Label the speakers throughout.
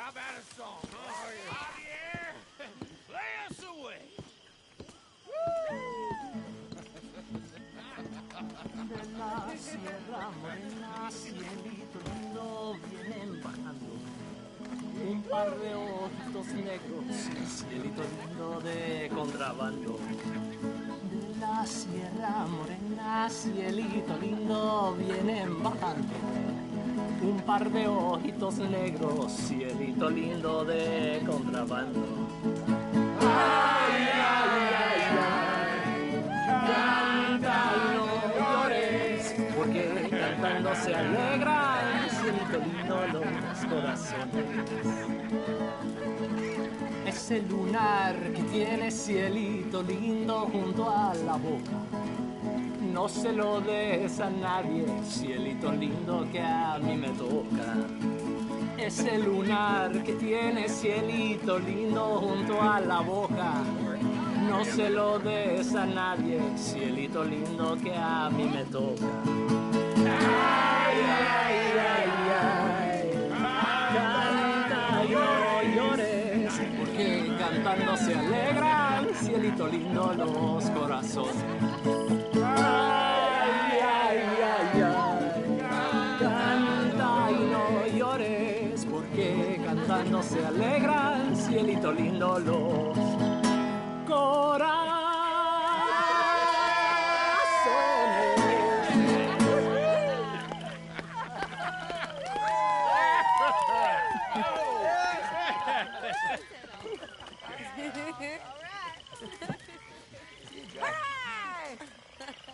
Speaker 1: How about a song? Javier, play us away.
Speaker 2: De la Sierra Morena, cielito lindo, vienen bajando un par de ojitos negros, cielito lindo de contrabando. De la Sierra Morena, cielito lindo, vienen bajando un par de ojitos negros, cielito lindo de contrabando. Ay, ay, ay, ay, canta y no llores, porque cantando se alegran, cielito lindo los corazones. Ese lunar que tiene cielito lindo junto a la boca, no se lo des a nadie, cielito lindo que a mí me toca. Ese lunar que tiene cielito lindo junto a la boca, no se lo des a nadie, cielito lindo que a mí me toca. Ay, ay, ay, ay, canta y no llores, porque cantando se alegran, cielito lindo los corazones. Ay, ay, ay, ay, canta y no llores, porque cantando se alegran, cielito lindo los corazones.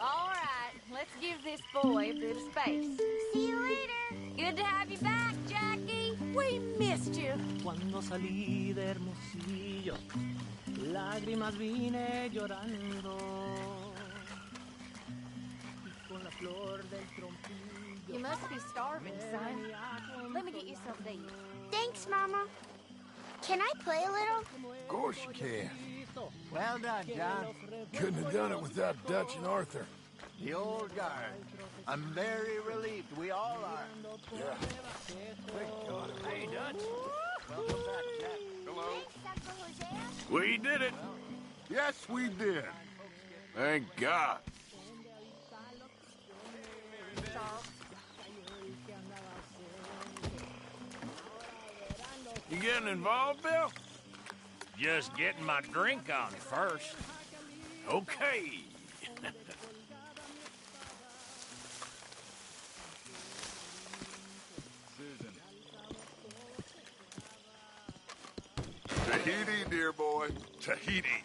Speaker 3: All right, let's give this boy a bit of space.
Speaker 4: See you later.
Speaker 3: Good to have you back, Jackie. We missed you.
Speaker 2: Cuando salí de Hermosillo, lágrimas vine llorando, y con la flor del trompillo.
Speaker 3: You must be starving, son. Let me get you something to eat.
Speaker 4: Thanks, Mama. Can I play a little?
Speaker 1: Of course you can.
Speaker 5: Well done, John.
Speaker 1: Couldn't have done it without Dutch and Arthur.
Speaker 5: The old guard. I'm very relieved. We all are.
Speaker 1: Yeah.
Speaker 5: Hey, Dutch. Welcome back, Jack.
Speaker 1: Hello.
Speaker 4: Thanks, Uncle Hosea.
Speaker 1: We did it. Yes, we did. Thank God. You getting involved, Bill?
Speaker 6: Just getting my drink on first.
Speaker 1: Okay.
Speaker 7: Susan.
Speaker 1: Tahiti, dear boy. Tahiti.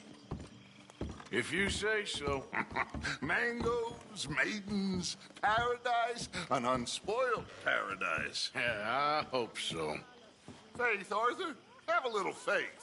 Speaker 1: If you say so. Mangoes, maidens, paradise, an unspoiled paradise.
Speaker 7: Yeah, I hope so.
Speaker 1: Faith, Arthur. Have a little faith.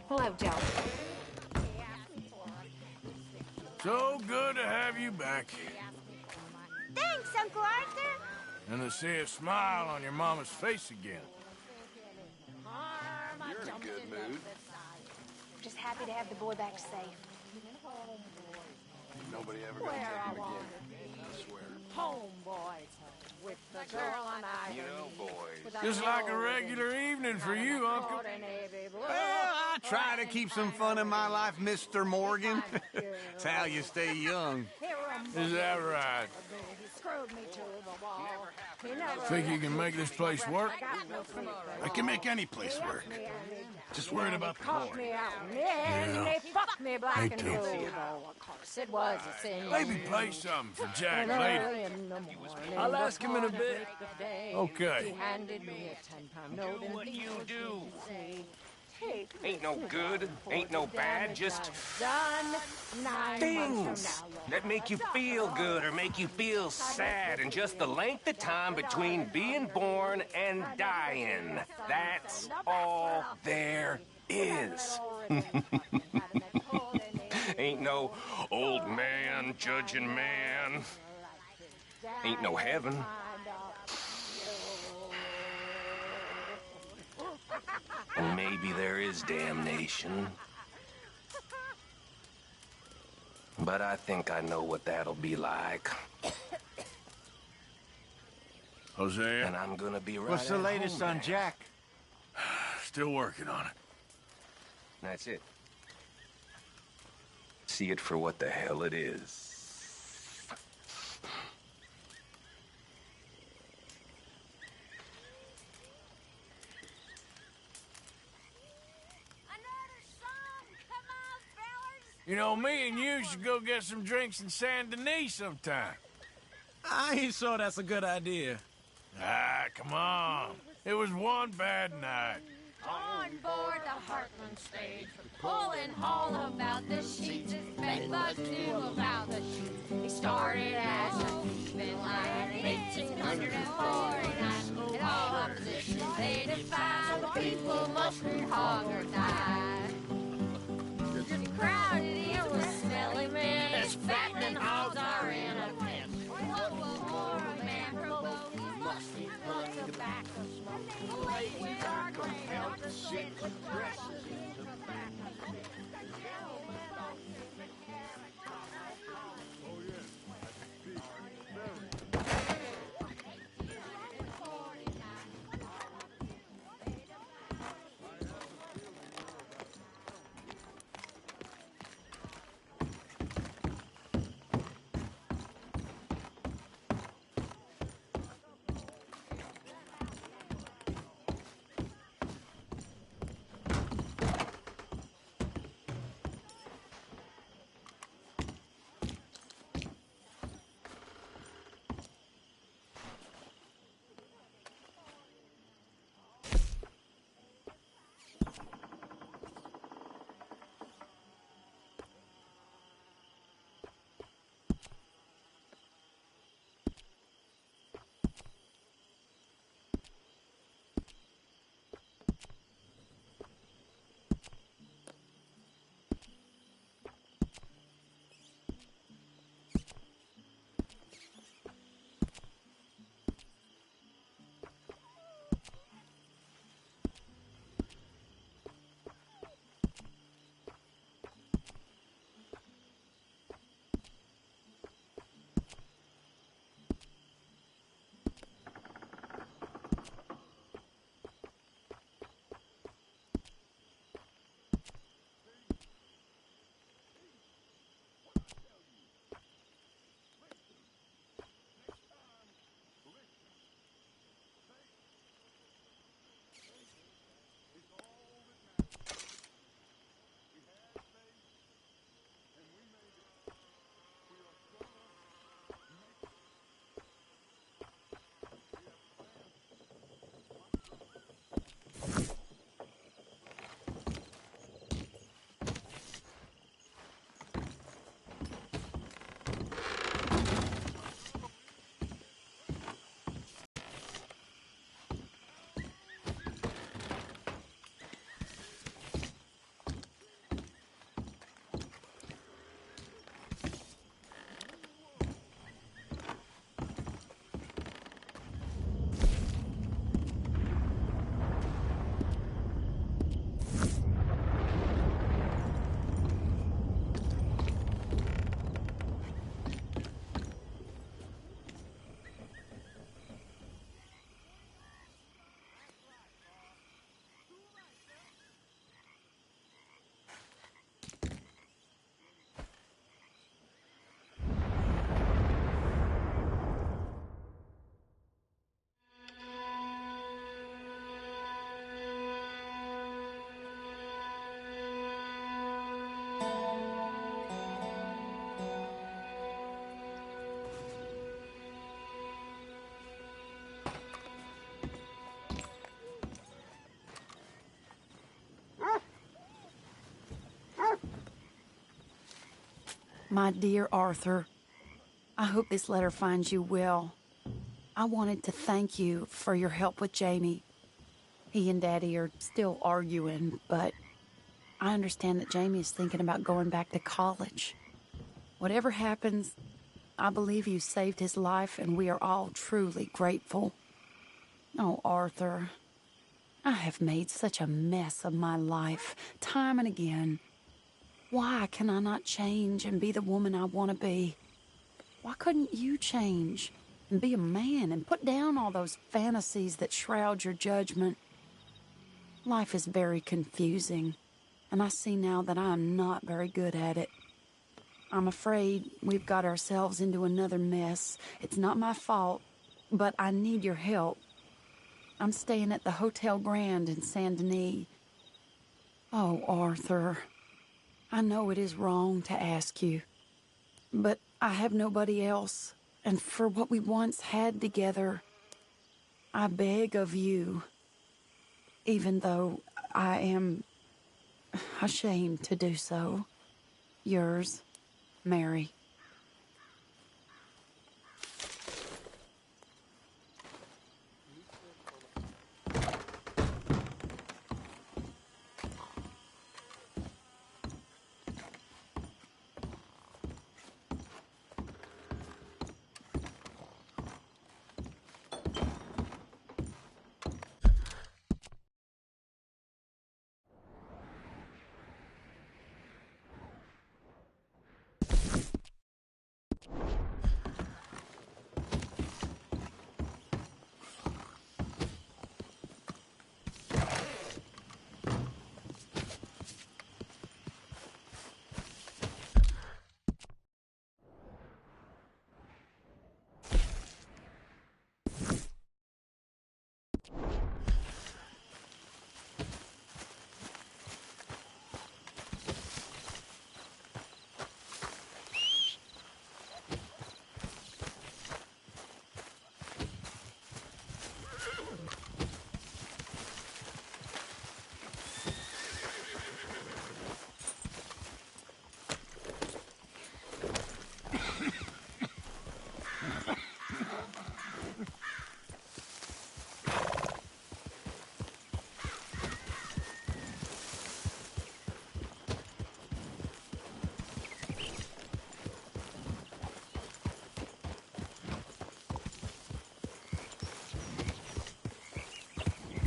Speaker 3: Hello, Joe.
Speaker 1: So good to have you back.
Speaker 4: Thanks, Uncle Arthur.
Speaker 1: And to see a smile on your mama's face again.
Speaker 5: You're in a good mood.
Speaker 3: Just happy to have the boy back safe.
Speaker 5: Nobody ever gonna take him again. I swear.
Speaker 8: Homeboys with the girl and I.
Speaker 5: You know, boys.
Speaker 1: Just like a regular evening for you, Uncle.
Speaker 5: Well, I try to keep some fun in my life, Mr. Morgan. It's how you stay young.
Speaker 1: Is that right?
Speaker 8: Screwed me to the wall.
Speaker 1: Think you can make this place work?
Speaker 7: I can make any place work. Just worried about the
Speaker 8: Coughed
Speaker 7: boy.
Speaker 8: me out. And they fucked me black
Speaker 1: Me
Speaker 8: and
Speaker 1: too.
Speaker 8: blue. Though, of course, it was a sin.
Speaker 1: Maybe play something for Jack
Speaker 8: And
Speaker 1: later.
Speaker 8: early in the morning,
Speaker 2: I'll ask him in a bit.
Speaker 1: Okay.
Speaker 8: He handed me a 10-pound note.
Speaker 9: Do what you do.
Speaker 8: Hey,
Speaker 9: Ain't no good, ain't no bad, just
Speaker 8: done 9
Speaker 9: things
Speaker 8: months from now.
Speaker 9: that make you feel good or make you feel sad, and just the length of time between being born and dying. That's all there is. Ain't no old man judging man. Ain't no heaven. And maybe there is damnation. But I think I know what that'll be like.
Speaker 1: Hosea,
Speaker 9: And I'm gonna be right
Speaker 5: What's the
Speaker 9: at
Speaker 5: latest
Speaker 9: home
Speaker 5: on
Speaker 9: there.
Speaker 5: Jack?
Speaker 1: still working on it.
Speaker 9: That's it. See it for what the hell it is.
Speaker 3: Another song? Come on, fellas.
Speaker 1: You know, me and you should go get some drinks in Saint Denis sometime.
Speaker 5: I ain't sure that's a good idea.
Speaker 1: Ah, come on. It was one bad night.
Speaker 3: On board the Heartland stage, pulling all about the sheets. His bedbugs knew about the sheets. He started as a thief line in 1849. In all opposition, they defied the people mustn't hog or die. Crowded here with smelly men, as fattening hogs are in a pen. What will more a man provoke? He must be full of tobacco smoke. Late with our grain on the sit with dresses in tobacco.
Speaker 10: My dear Arthur, I hope this letter finds you well. I wanted to thank you for your help with Jamie. He and Daddy are still arguing, but I understand that Jamie is thinking about going back to college. Whatever happens, I believe you saved his life, and we are all truly grateful. Oh, Arthur, I have made such a mess of my life, time and again. Why can I not change and be the woman I want to be? Why couldn't you change and be a man and put down all those fantasies that shroud your judgment? Life is very confusing, and I see now that I am not very good at it. I'm afraid we've got ourselves into another mess. It's not my fault, but I need your help. I'm staying at the Hotel Grand in Saint Denis. Oh, Arthur, I know it is wrong to ask you, but I have nobody else, and for what we once had together, I beg of you, even though I am ashamed to do so. Yours, Mary.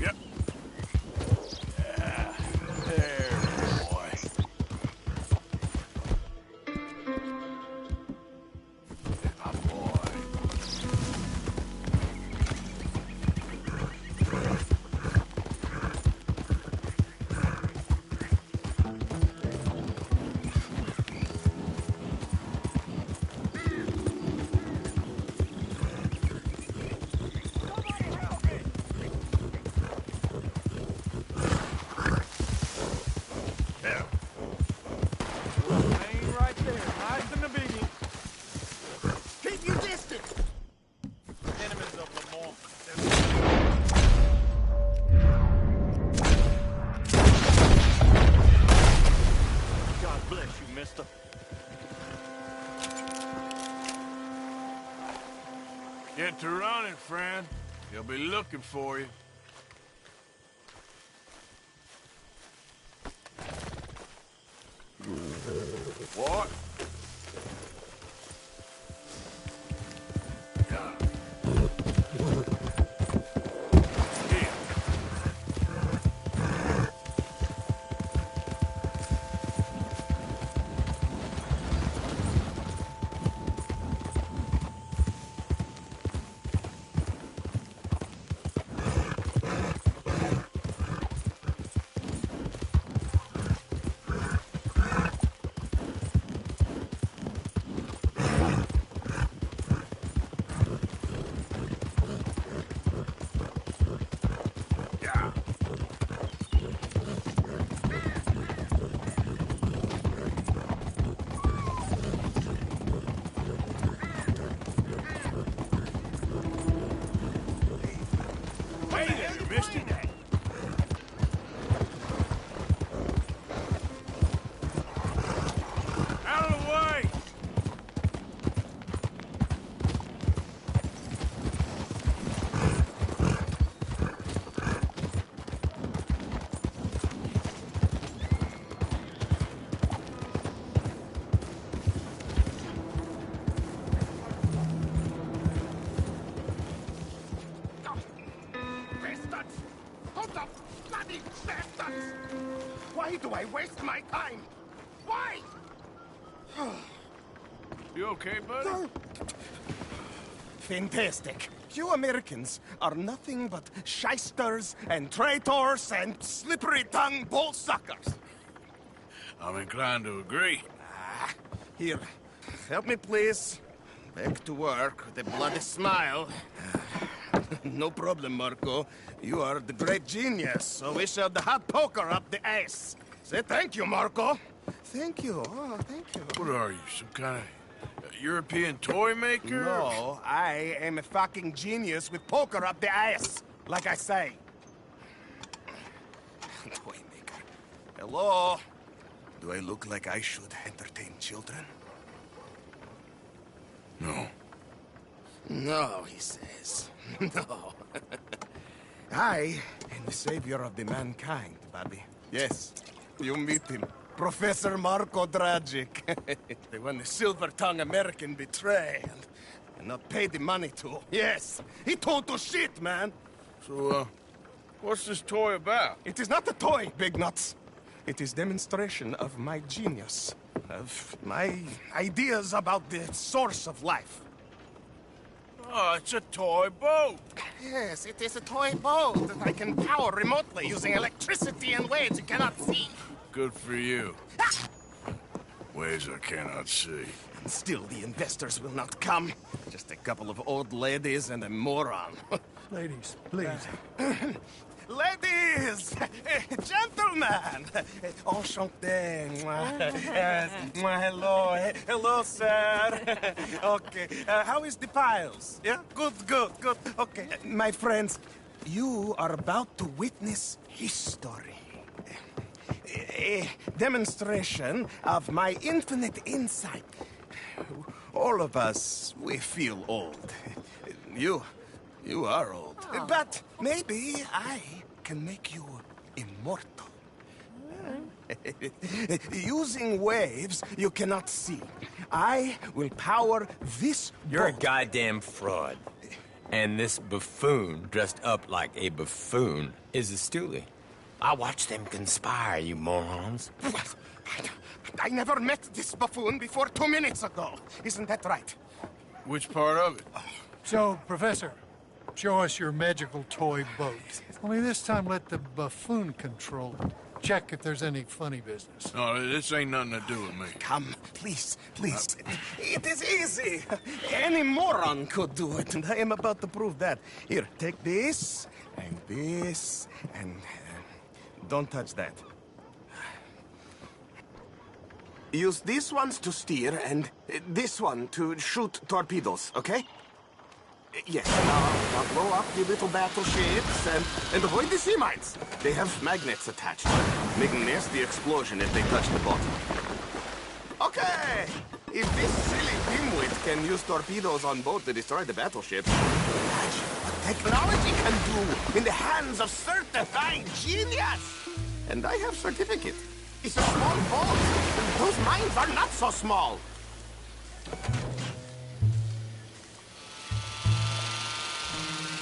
Speaker 1: Yep. Yeah. There, boy. My boy. Get to running, friend. He'll be looking for you. What? Out of the way!
Speaker 7: Hold the bloody bastards! Why do I waste my time? Why?
Speaker 1: You okay, buddy?
Speaker 7: Fantastic. You Americans are nothing but shysters and traitors and slippery-tongued bull-suckers.
Speaker 1: I'm inclined to agree.
Speaker 7: Here, help me, please. Back to work with a bloody smile. No problem, Marco. You are the great genius, so we shall the hot poker up the ass. Say thank you, Marco. Thank you. Oh, thank you.
Speaker 1: What are you, some kind of European toy maker?
Speaker 7: No, I am a fucking genius with poker up the ass, like I say. Toy maker. Hello? Do I look like I should entertain children?
Speaker 1: No.
Speaker 7: No, he says. No. I am the savior of the mankind, buddy. Yes, you meet him. Professor Marco Dragic. The one the silver-tongued American betray and not pay the money to. Yes, he total shit, man.
Speaker 1: So, what's this toy about?
Speaker 7: It is not a toy, Big Nuts. It is demonstration of my genius, of my ideas about the source of life.
Speaker 1: Oh, it's a toy boat.
Speaker 7: Yes, it is a toy boat that I can power remotely using electricity and waves you cannot see.
Speaker 1: Good for you. Ways I cannot see.
Speaker 7: And still the investors will not come. Just a couple of old ladies and a moron.
Speaker 11: Ladies, please.
Speaker 7: Ladies! Gentlemen! Enchanté. Yes. Hello. Hello, sir. Okay. How is the piles? Yeah? Good. Okay. My friends, you are about to witness history. A demonstration of my infinite insight. All of us, we feel old. You are old. Oh. But maybe I can make you immortal. Using waves you cannot see. I will power this
Speaker 12: You're
Speaker 7: boat.
Speaker 12: a goddamn fraud. And this buffoon, dressed up like a buffoon, is a stoolie. I watched them conspire, you morons.
Speaker 7: I never met this buffoon before 2 minutes ago. Isn't that right?
Speaker 1: Which part of it?
Speaker 11: So, Professor, show us your magical toy boat. Only this time let the buffoon control it. Check if there's any funny business.
Speaker 1: No, this ain't nothing to do with me.
Speaker 7: Come, please. It is easy. Any moron could do it, and I am about to prove that. Here, take this, and don't touch that. Use these ones to steer, and this one to shoot torpedoes, okay? Yes, now blow up the little battleships and avoid the sea mines. They have magnets attached. Make a nasty explosion if they touch the bottom. Okay! If this silly dimwit can use torpedoes on boat to destroy the battleship, imagine what technology can do in the hands of certified genius! And I have certificate. It's a small boat. Those mines are not so small.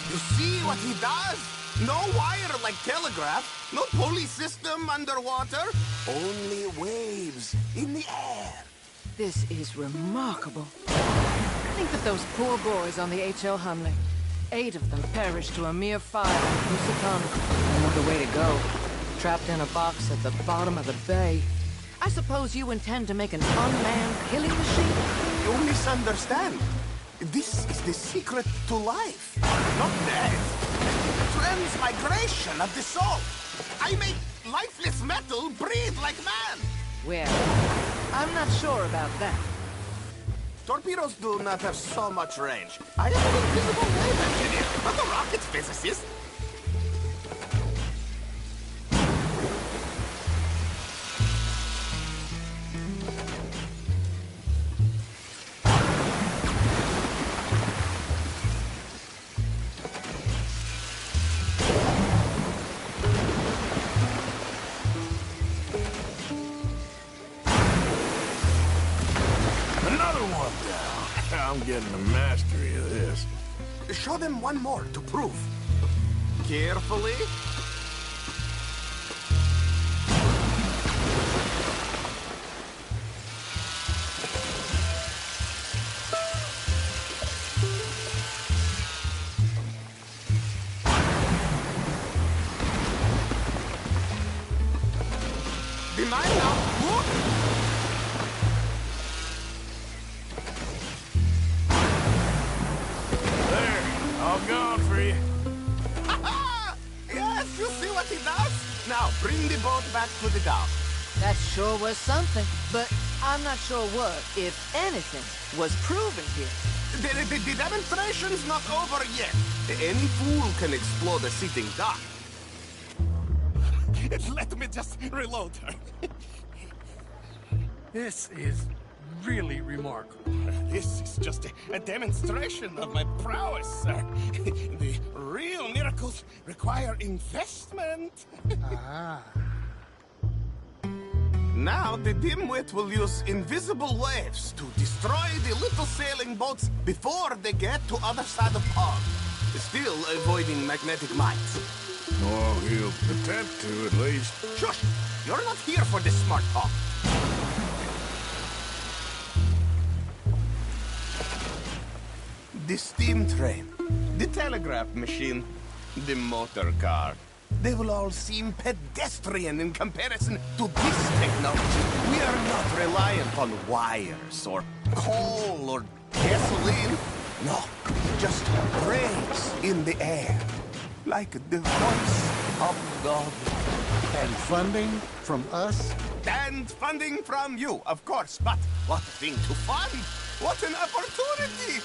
Speaker 7: You see what he does? No wire like telegraph, no pulley system underwater, only waves in the air.
Speaker 13: This is remarkable. Think of those poor boys on the H.L. Hunley. 8 of them perished to a mere fire in Housatonic. Another way to go. Trapped in a box at the bottom of the bay. I suppose you intend to make an unmanned killing machine?
Speaker 7: You misunderstand. This is the secret to life, not death. Transmigration of the soul. I make lifeless metal breathe like man.
Speaker 13: Well, I'm not sure about that.
Speaker 7: Torpedoes do not have so much range. I am an invisible wave engineer, not a rocket physicist.
Speaker 1: I'm getting the mastery of this.
Speaker 7: Show them one more to prove. carefully. Be mine now. Whoop.
Speaker 1: There, all gone for you.
Speaker 7: Yes, you see what he does? Now, bring the boat back to the dock.
Speaker 13: That sure was something, but I'm not sure what, if anything, was proven here.
Speaker 7: The demonstration's not over yet. Any fool can explode a sitting dock.
Speaker 5: Let me just reload her.
Speaker 11: This is really remarkable.
Speaker 5: This is just a demonstration of my prowess, sir. The real miracles require investment.
Speaker 11: Ah.
Speaker 7: Now, the dimwit will use invisible waves to destroy the little sailing boats before they get to other side of pond. Still avoiding magnetic mines.
Speaker 1: Oh, he'll attempt to, at least.
Speaker 7: Shush! You're not here for this smart talk. The steam train, the telegraph machine, the motor car. They will all seem pedestrian in comparison to this technology. We are not reliant on wires or coal or gasoline. No, just praise in the air, like the voice of God.
Speaker 11: And funding from us?
Speaker 7: And funding from you, of course. But what thing to fund? What an opportunity!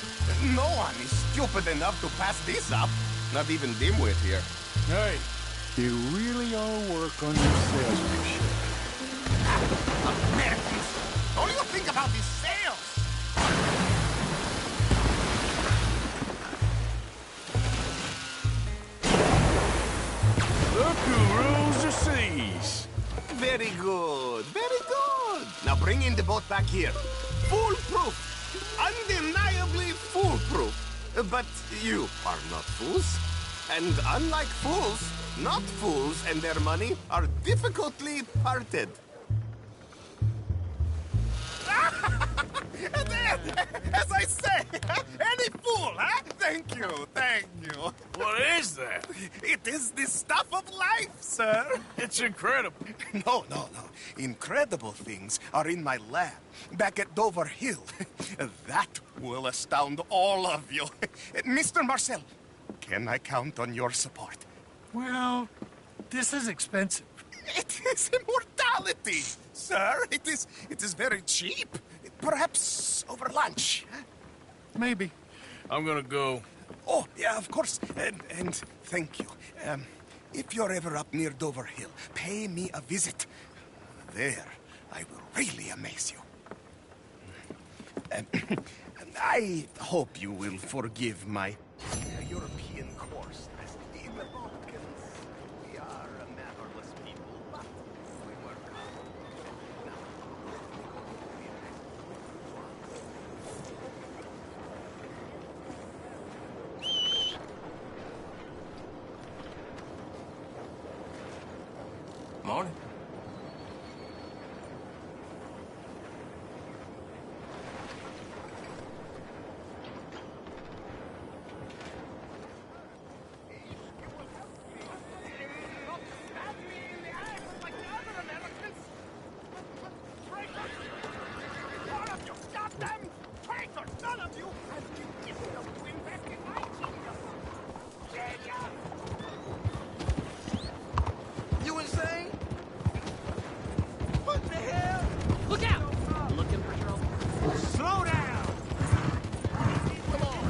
Speaker 7: No one is stupid enough to pass this up. Not even dimwit here.
Speaker 1: Hey,
Speaker 11: You really ought to work on your salesmanship.
Speaker 7: Americans! All you think about is sales!
Speaker 1: look who rules the seas.
Speaker 7: Very good, very good. Now bring in the boat back here. Foolproof! Undeniably foolproof. But you are not fools. And unlike fools, not fools and their money are difficultly parted. As I say, any fool, huh? Thank you, thank you.
Speaker 1: What is that?
Speaker 7: It is the stuff of life, sir.
Speaker 1: It's incredible.
Speaker 7: No. Incredible things are in my lab, back at Dover Hill. That will astound all of you. Mr. Marcel, can I count on your support?
Speaker 11: Well, this is expensive.
Speaker 7: It is immortality, sir. It is very cheap. Perhaps over lunch. Huh?
Speaker 11: Maybe.
Speaker 1: I'm gonna go.
Speaker 7: Oh, yeah, of course. And thank you. If you're ever up near Dover Hill, pay me a visit. There, I will really amaze you. I hope you will forgive my European course. In the Balkans, we are a mannerless people, but we work hard. Now,
Speaker 9: Morning.
Speaker 5: You insane? What the hell?
Speaker 2: Look out! Looking for trouble?
Speaker 5: Slow down! Come on.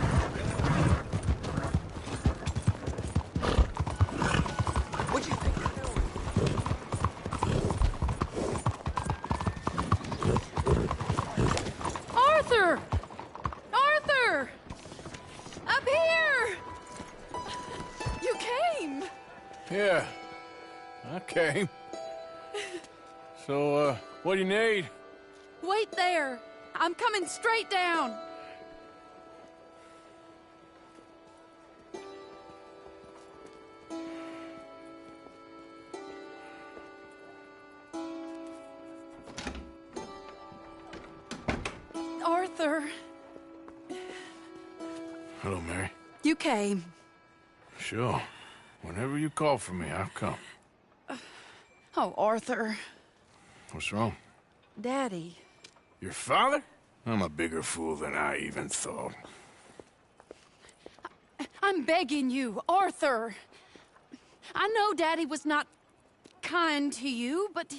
Speaker 5: What you think you're doing?
Speaker 10: Arthur! Arthur! Up here! You came!
Speaker 1: Yeah, I came. So, what do you need?
Speaker 10: Wait there! I'm coming straight down! Arthur.
Speaker 1: Hello, Mary.
Speaker 10: You came.
Speaker 1: Sure. Whenever you call for me, I'll come.
Speaker 10: Oh, Arthur.
Speaker 1: What's wrong?
Speaker 10: Daddy.
Speaker 1: Your father? I'm a bigger fool than I even thought.
Speaker 10: I'm begging you, Arthur. I know Daddy was not kind to you, but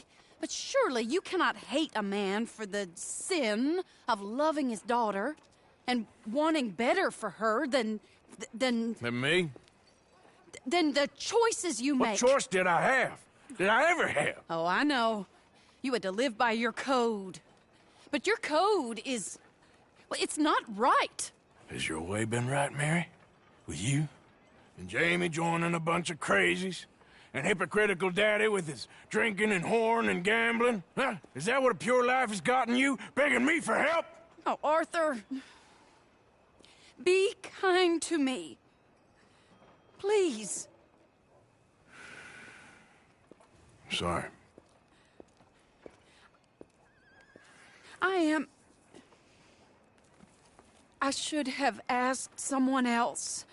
Speaker 10: surely you cannot hate a man for the sin of loving his daughter and wanting better for her than
Speaker 1: Than me?
Speaker 10: than the choices you make.
Speaker 1: What choice did I have? Did I ever have?
Speaker 10: Oh, I know. You had to live by your code. But your code is... well, it's not right.
Speaker 1: Has your way been right, Mary? With you? And Jamie joining a bunch of crazies? And hypocritical daddy with his drinking and whoring and gambling? Huh? Is that what a pure life has gotten you? Begging me for help?
Speaker 10: Oh, Arthur. Be kind to me. Please.
Speaker 1: Sorry.
Speaker 10: I should have asked someone else,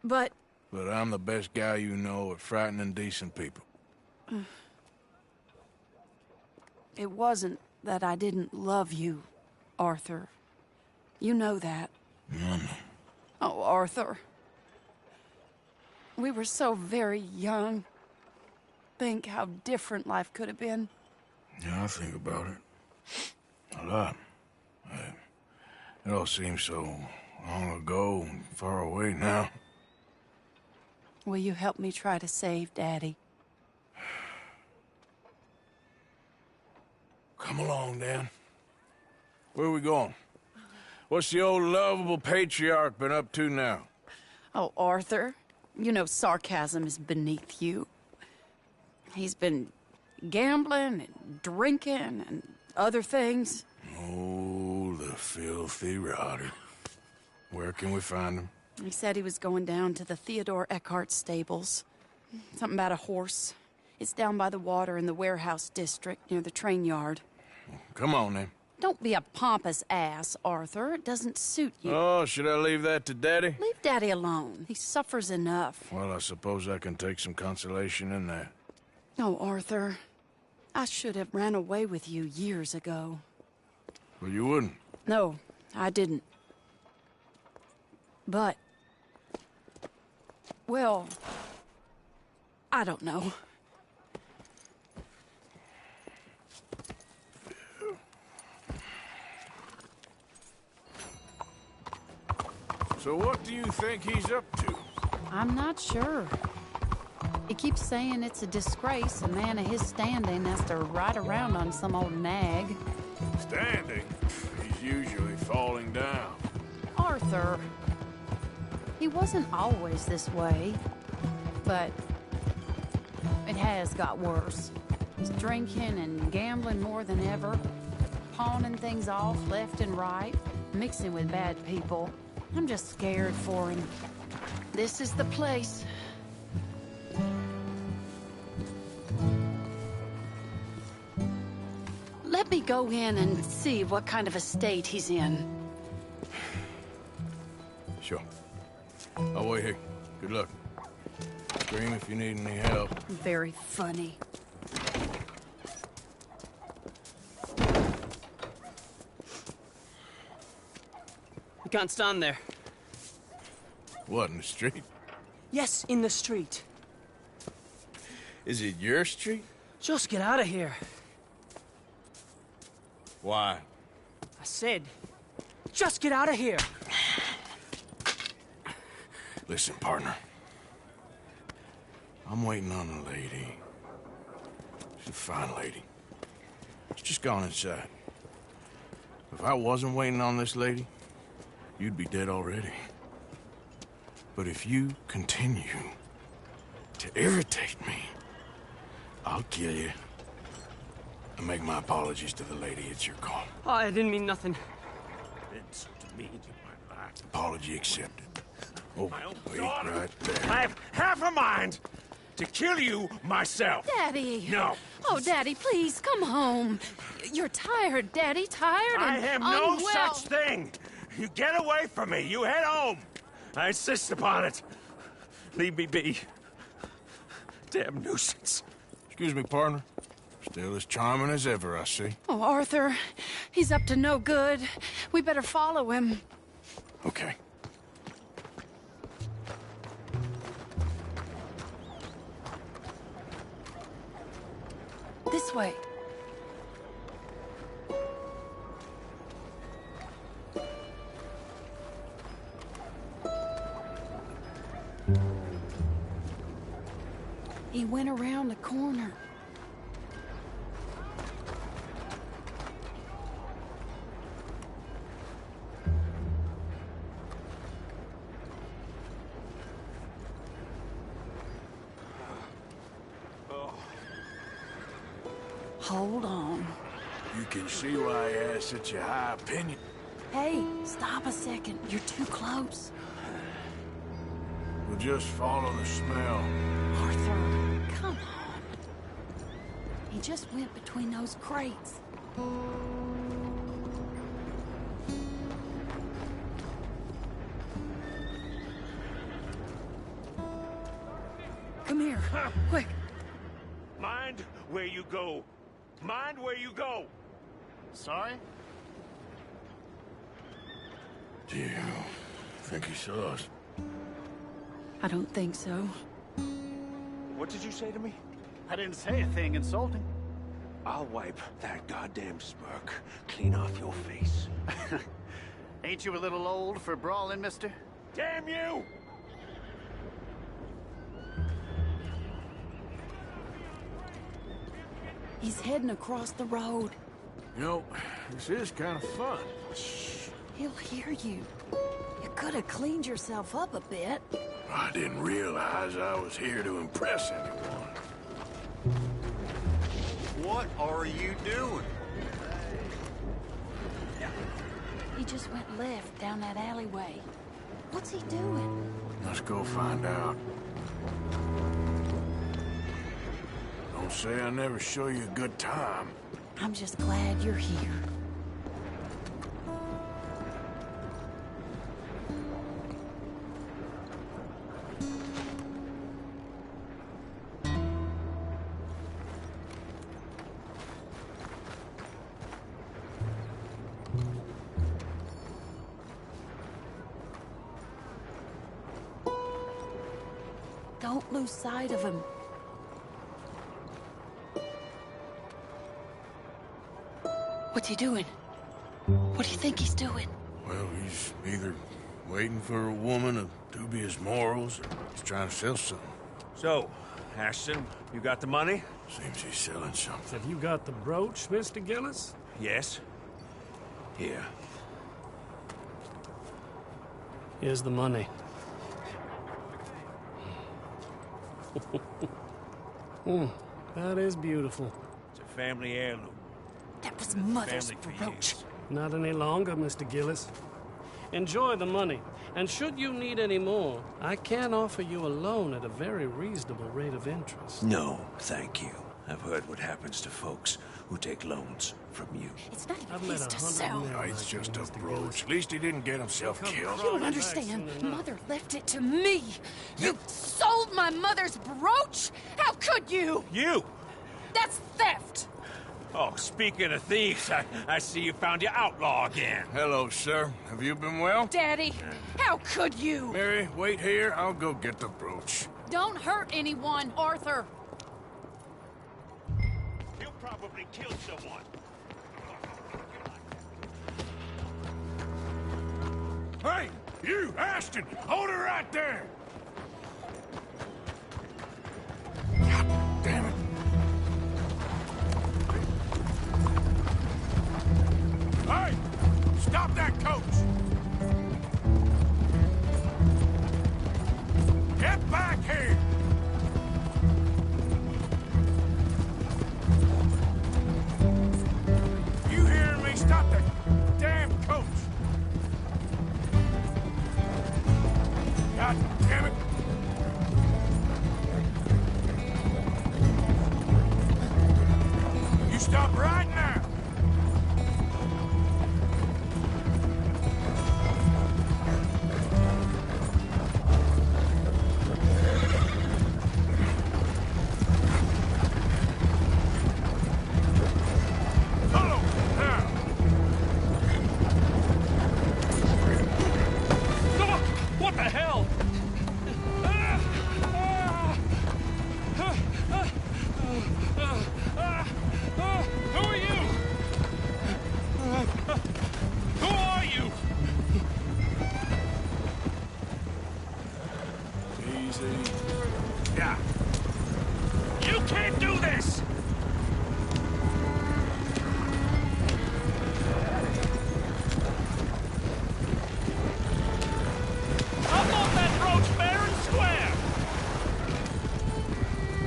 Speaker 10: but...
Speaker 1: But I'm the best guy you know at frightening decent people.
Speaker 10: It wasn't that I didn't love you, Arthur. You know that.
Speaker 1: I know.
Speaker 10: Oh, Arthur. We were so very young. Think how different life could have been.
Speaker 1: Yeah, I think about it. A lot. It all seems so long ago and far away now.
Speaker 10: Will you help me try to save Daddy?
Speaker 1: Come along, Dan. Where are we going? What's the old lovable patriarch been up to now?
Speaker 10: Oh, Arthur, you know sarcasm is beneath you. He's been gambling and drinking and other things.
Speaker 1: Oh, the filthy rotter. Where can we find him?
Speaker 10: He said he was going down to the Theodore Eckhart stables. Something about a horse. It's down by the water in the warehouse district near the train yard.
Speaker 1: Come on, then.
Speaker 10: Don't be a pompous ass, Arthur. It doesn't suit you.
Speaker 1: Oh, should I leave that to Daddy?
Speaker 10: Leave Daddy alone. He suffers enough.
Speaker 1: Well, I suppose I can take some consolation in that.
Speaker 10: Oh, Arthur. I should have ran away with you years ago.
Speaker 1: Well, you wouldn't.
Speaker 10: No, I didn't. But... well... I don't know.
Speaker 1: So what do you think he's up to?
Speaker 10: I'm not sure. He keeps saying it's a disgrace a man of his standing has to ride around on some old nag.
Speaker 1: Standing? He's usually falling down.
Speaker 10: Arthur. He wasn't always this way, but it has got worse. He's drinking and gambling more than ever, pawning things off left and right, mixing with bad people. I'm just scared for him. This is the place. Let me go in and see what kind of a state he's in.
Speaker 1: Sure. I'll wait here. Good luck. Scream if you need any help.
Speaker 10: Very funny.
Speaker 14: You can't stand there.
Speaker 1: What, in the street?
Speaker 14: Yes, in the street.
Speaker 1: Is it your street?
Speaker 14: Just get out of here.
Speaker 1: Why?
Speaker 14: I said, just get out of here.
Speaker 1: Listen, partner. I'm waiting on a lady. She's a fine lady. She's just gone inside. If I wasn't waiting on this lady, you'd be dead already. But if you continue to irritate me, I'll kill you and make my apologies to the lady. It's your call.
Speaker 14: Oh, I didn't mean nothing.
Speaker 1: It's to me. Apology accepted. Oh, wait right there.
Speaker 5: I have half a mind
Speaker 6: to kill you myself.
Speaker 10: Daddy!
Speaker 6: No.
Speaker 10: Oh, Daddy, please, come home. You're tired, Daddy, tired and
Speaker 6: I have no
Speaker 10: unwell.
Speaker 6: such thing. You get away from me. You head home. I insist upon it. Leave me be. Damn nuisance.
Speaker 1: Excuse me, partner. Still as charming as ever, I see.
Speaker 10: Oh, Arthur, he's up to no good. We better follow him.
Speaker 1: Okay.
Speaker 10: This way. He went around the corner. Hold on.
Speaker 1: You can see why I had such a high opinion.
Speaker 10: Hey, stop a second. You're too close.
Speaker 1: We'll just follow the smell.
Speaker 10: Arthur, come on. He just went between those crates. Come here, quick.
Speaker 6: Mind where you go. Mind where you go.
Speaker 5: Sorry?
Speaker 1: Do you think he saw us?
Speaker 10: I don't think so.
Speaker 6: What did you say to me?
Speaker 5: I didn't say a thing insulting.
Speaker 6: I'll wipe that goddamn smirk clean off your face.
Speaker 5: Ain't you a little old for brawling, mister?
Speaker 6: Damn you!
Speaker 10: He's heading across the road.
Speaker 1: You know, this is kind of fun.
Speaker 10: Shh, he'll hear you. You could have cleaned yourself up a bit.
Speaker 1: I didn't realize I was here to impress anyone.
Speaker 5: What are you doing?
Speaker 10: He just went left down that alleyway. What's he doing?
Speaker 1: Let's go find out. Don't say I never show you a good time.
Speaker 10: I'm just glad you're here. Don't lose sight of him. What's he doing? What do you think he's doing?
Speaker 1: Well, he's either waiting for a woman of dubious morals, or he's trying to sell something.
Speaker 6: So, Ashton, you got the money?
Speaker 1: Seems he's selling something.
Speaker 15: Have you got the brooch, Mr. Gillis?
Speaker 6: Yes. Here.
Speaker 15: Here's the money. That is beautiful.
Speaker 6: It's a family heirloom.
Speaker 10: That was Mother's
Speaker 6: Family for
Speaker 10: brooch.
Speaker 6: years.
Speaker 15: Not any longer, Mr. Gillis. Enjoy the money, and should you need any more, I can offer you a loan at a very reasonable rate of interest.
Speaker 6: No, thank you. I've heard what happens to folks who take loans from you.
Speaker 10: It's not
Speaker 15: I've
Speaker 10: even
Speaker 15: met
Speaker 10: his to
Speaker 15: 100
Speaker 10: sell.
Speaker 15: men
Speaker 1: No, it's
Speaker 15: like
Speaker 1: just
Speaker 15: you,
Speaker 1: a
Speaker 15: Mr.
Speaker 1: brooch.
Speaker 15: Gillis.
Speaker 1: At least he didn't get himself killed.
Speaker 10: You don't understand.
Speaker 15: Soon enough.
Speaker 10: Mother left it to me. You sold my mother's brooch? How could you?
Speaker 6: You!
Speaker 10: That's theft.
Speaker 6: Oh, speaking of thieves, I see you found your outlaw again.
Speaker 1: Hello, sir. Have you been well?
Speaker 10: Daddy, how could you?
Speaker 1: Mary, wait here. I'll go get the brooch.
Speaker 10: Don't hurt anyone, Arthur.
Speaker 6: You'll probably kill someone.
Speaker 1: Hey, you, Ashton! Hold her right there! God damn it. Hey! Stop that coach! Get back here! You hearing me? Stop that damn coach! God damn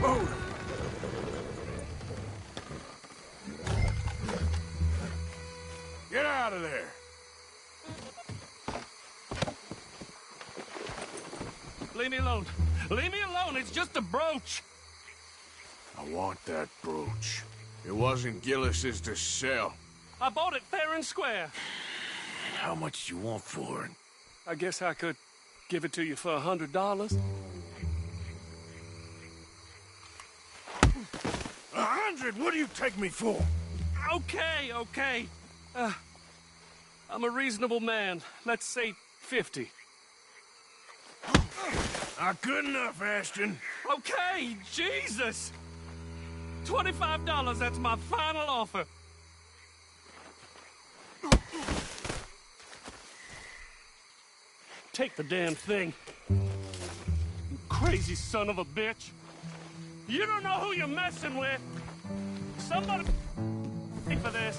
Speaker 1: Move! Get out of there!
Speaker 15: Leave me alone. Leave me alone. It's just a brooch.
Speaker 1: I want that brooch. It wasn't Gillis's to sell.
Speaker 15: I bought it fair and square.
Speaker 1: How much do you want for it?
Speaker 15: I guess I could give it to you for $100.
Speaker 1: $100? What do you take me for?
Speaker 15: Okay, okay. I'm a reasonable man. Let's say 50.
Speaker 1: Good enough, Ashton.
Speaker 15: Okay, Jesus! $25, that's my final offer. Take the damn thing. You crazy son of a bitch. You don't know who you're messing with. Somebody pay for this.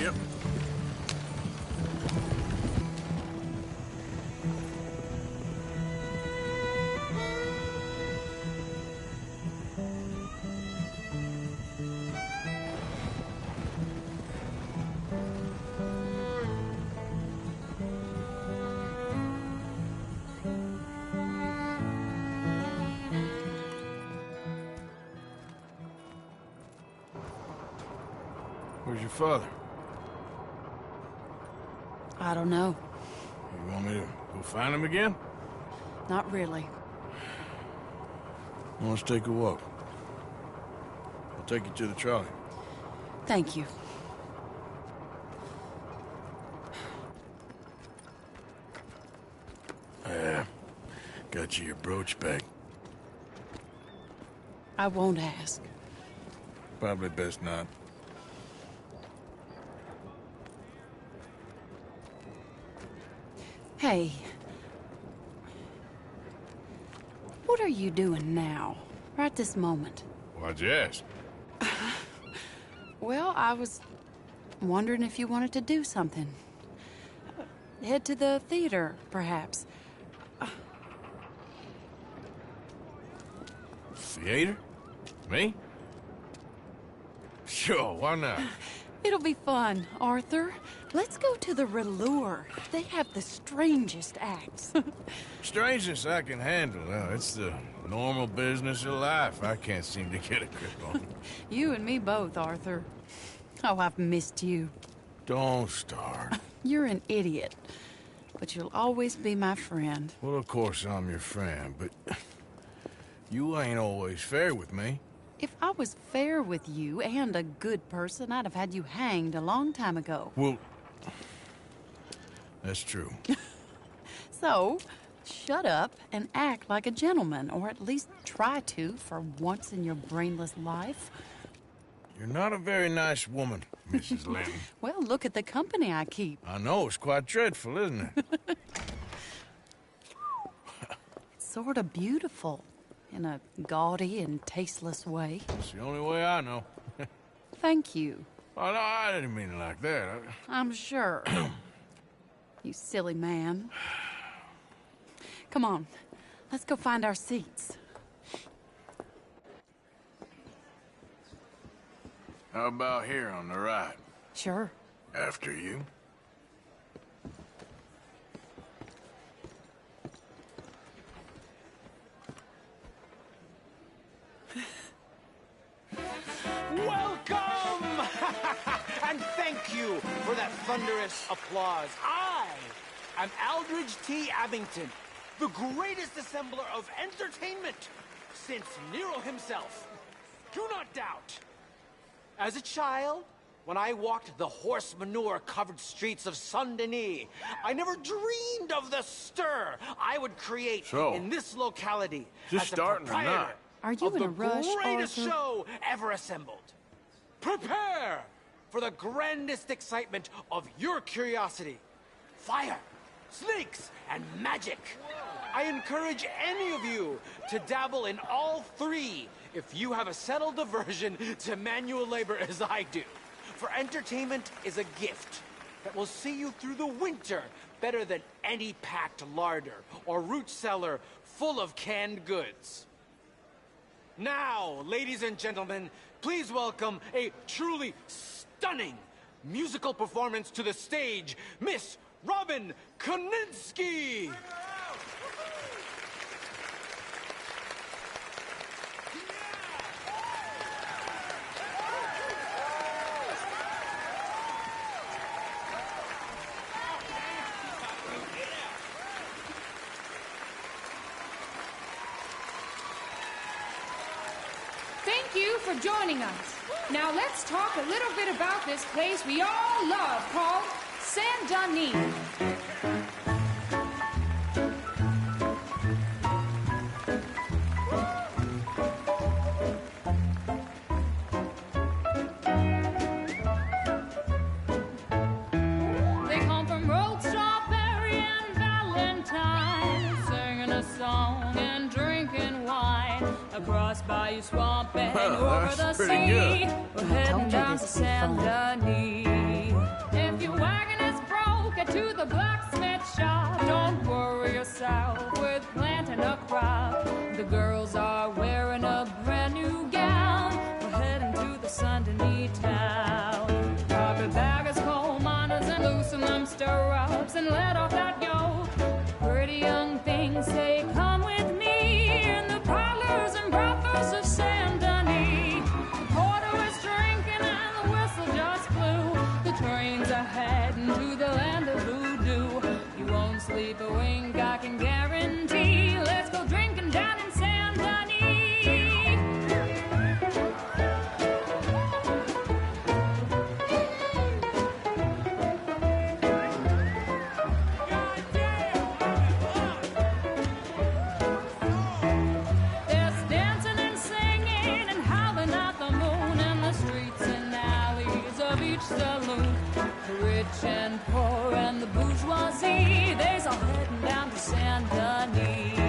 Speaker 1: Yep. Where's your father?
Speaker 10: I don't know.
Speaker 1: You want me to go find him again?
Speaker 10: Not really.
Speaker 1: Well, let's take a walk. I'll take you to the trolley.
Speaker 10: Thank you.
Speaker 1: Got you your brooch back.
Speaker 10: I won't ask.
Speaker 1: Probably best not.
Speaker 10: Hey. What are you doing now? Right this moment?
Speaker 1: Why'd you ask?
Speaker 10: Well, I was wondering if you wanted to do something. Head to the theater, perhaps.
Speaker 1: Theater? Me? Sure, why not?
Speaker 10: It'll be fun, Arthur. Let's go to the Relure. They have the strangest acts.
Speaker 1: Strangeness I can handle. Now, it's the normal business of life. I can't seem to get a grip on.
Speaker 10: You and me both, Arthur. Oh, I've missed you.
Speaker 1: Don't start.
Speaker 10: You're an idiot, but you'll always be my friend.
Speaker 1: Well, of course I'm your friend, but you ain't always fair with me.
Speaker 10: If I was fair with you and a good person, I'd have had you hanged a long time ago.
Speaker 1: Well, that's true.
Speaker 10: So, shut up and act like a gentleman, or at least try to for once in your brainless life.
Speaker 1: You're not a very nice woman, Mrs. Lynn.
Speaker 10: Well, look at the company I keep.
Speaker 1: I know, it's quite dreadful, isn't it?
Speaker 10: It's sort of beautiful, in a gaudy and tasteless way.
Speaker 1: It's the only way I know.
Speaker 10: Thank you.
Speaker 1: Oh, no, I didn't mean it like that.
Speaker 10: I'm sure. You silly man. Come on, let's go find our seats.
Speaker 1: How about here on the right?
Speaker 10: Sure.
Speaker 1: After you.
Speaker 16: Welcome! And thank you for that thunderous applause. I am Aldridge T. Abington, the greatest assembler of entertainment since Nero himself. Do not doubt. As a child, when I walked the horse manure-covered streets of Saint-Denis, I never dreamed of the stir I would create in this locality
Speaker 1: just
Speaker 16: as a
Speaker 1: starting or not?
Speaker 16: proprietor
Speaker 10: Are you
Speaker 16: of
Speaker 10: in
Speaker 16: the
Speaker 10: a rush,
Speaker 16: greatest
Speaker 10: Arthur?
Speaker 16: show ever assembled. Prepare for the grandest excitement of your curiosity. Fire, snakes, and magic. I encourage any of you to dabble in all three if you have a settled aversion to manual labor as I do. For entertainment is a gift that will see you through the winter better than any packed larder or root cellar full of canned goods. Now, ladies and gentlemen, please welcome a truly stunning musical performance to the stage, Miss Robin Koninsky!
Speaker 17: Thank you for joining us. Now let's talk a little bit about this place we all love called Saint-Denis. They come from Rogue, Strawberry, and Valentine, singing a song and drinking wine across Bayou Swamp and over the sea. We're heading down to Saint-Denis. If your wagon is broke, get to the blacksmith shop. Don't worry yourself with planting a crop. The girls are wearing a brand new gown. We're heading to the Saint-Denis town. Carpetbaggers, coal miners, and loosen them stirrups and let off that yoke. Pretty young things say, come with me in the parlors and brothels of Saint-Denis. The porter is drinking and the whistle just blew. The trains are heading to the land of voodoo. You won't sleep a wink, I can guarantee. Let's go drinking down in Saint-Denis. There's dancing and singing and howling at the moon in the streets and alleys of each saloon. The rich and poor and the bourgeoisie, they's all heading down to Saint-Denis.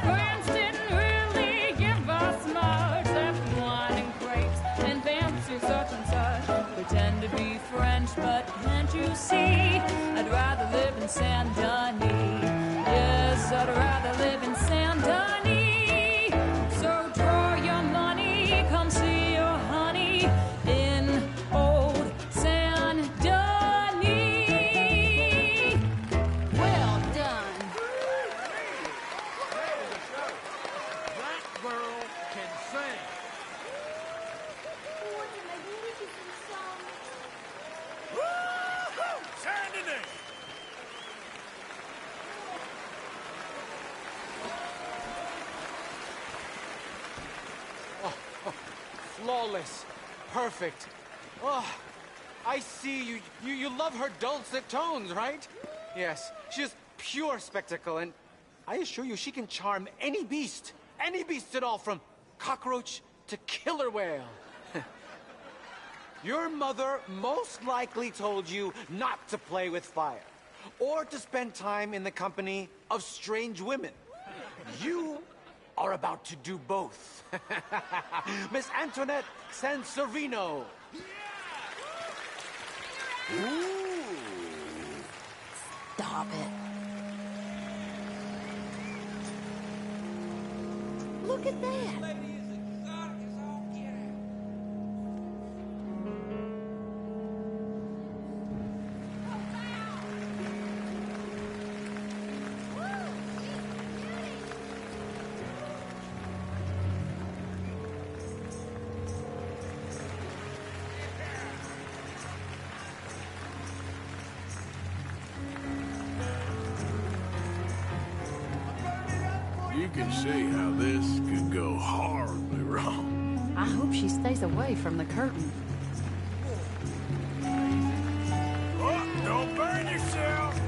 Speaker 17: France didn't really give us much, left wine and grapes and fancy such and such. Pretend to be French, but can't you see? I'd rather live in Saint-Denis. Yes, I'd rather live in Saint-Denis. So draw your money, come see your honey in old Saint-Denis. Well done.
Speaker 11: That girl can sing.
Speaker 1: Woo-hoo! Saint-Denis!
Speaker 16: Flawless. Perfect. Oh, I see you love her dulcet tones, right? Yes, she's pure spectacle, and I assure you she can charm any beast at all, from cockroach to killer whale. Your mother most likely told you not to play with fire, or to spend time in the company of strange women. You are about to do both. Miss Antoinette Sansorino. Ooh.
Speaker 10: Stop it. Look at that.
Speaker 1: You can see how this could go horribly wrong.
Speaker 10: I hope she stays away from the curtain.
Speaker 1: Oh, don't burn yourself!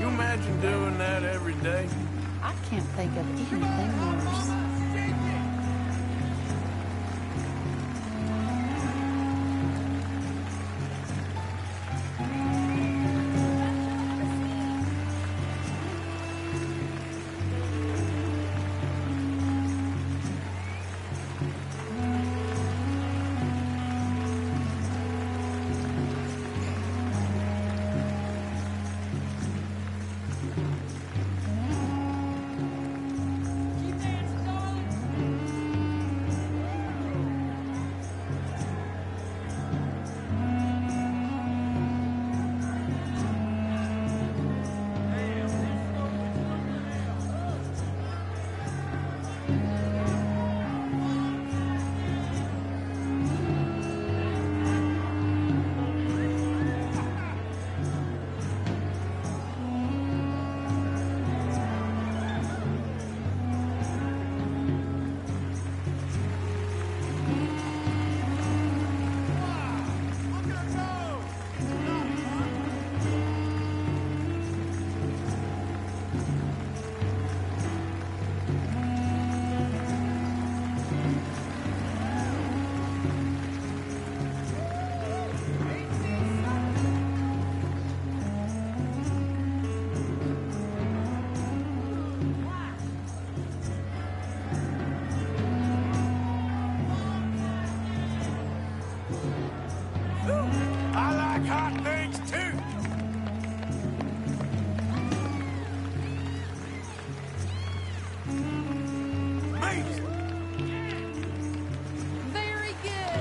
Speaker 1: You imagine doing that every day?
Speaker 10: I can't think of anything worse.
Speaker 1: I like hot things too!
Speaker 13: Very good.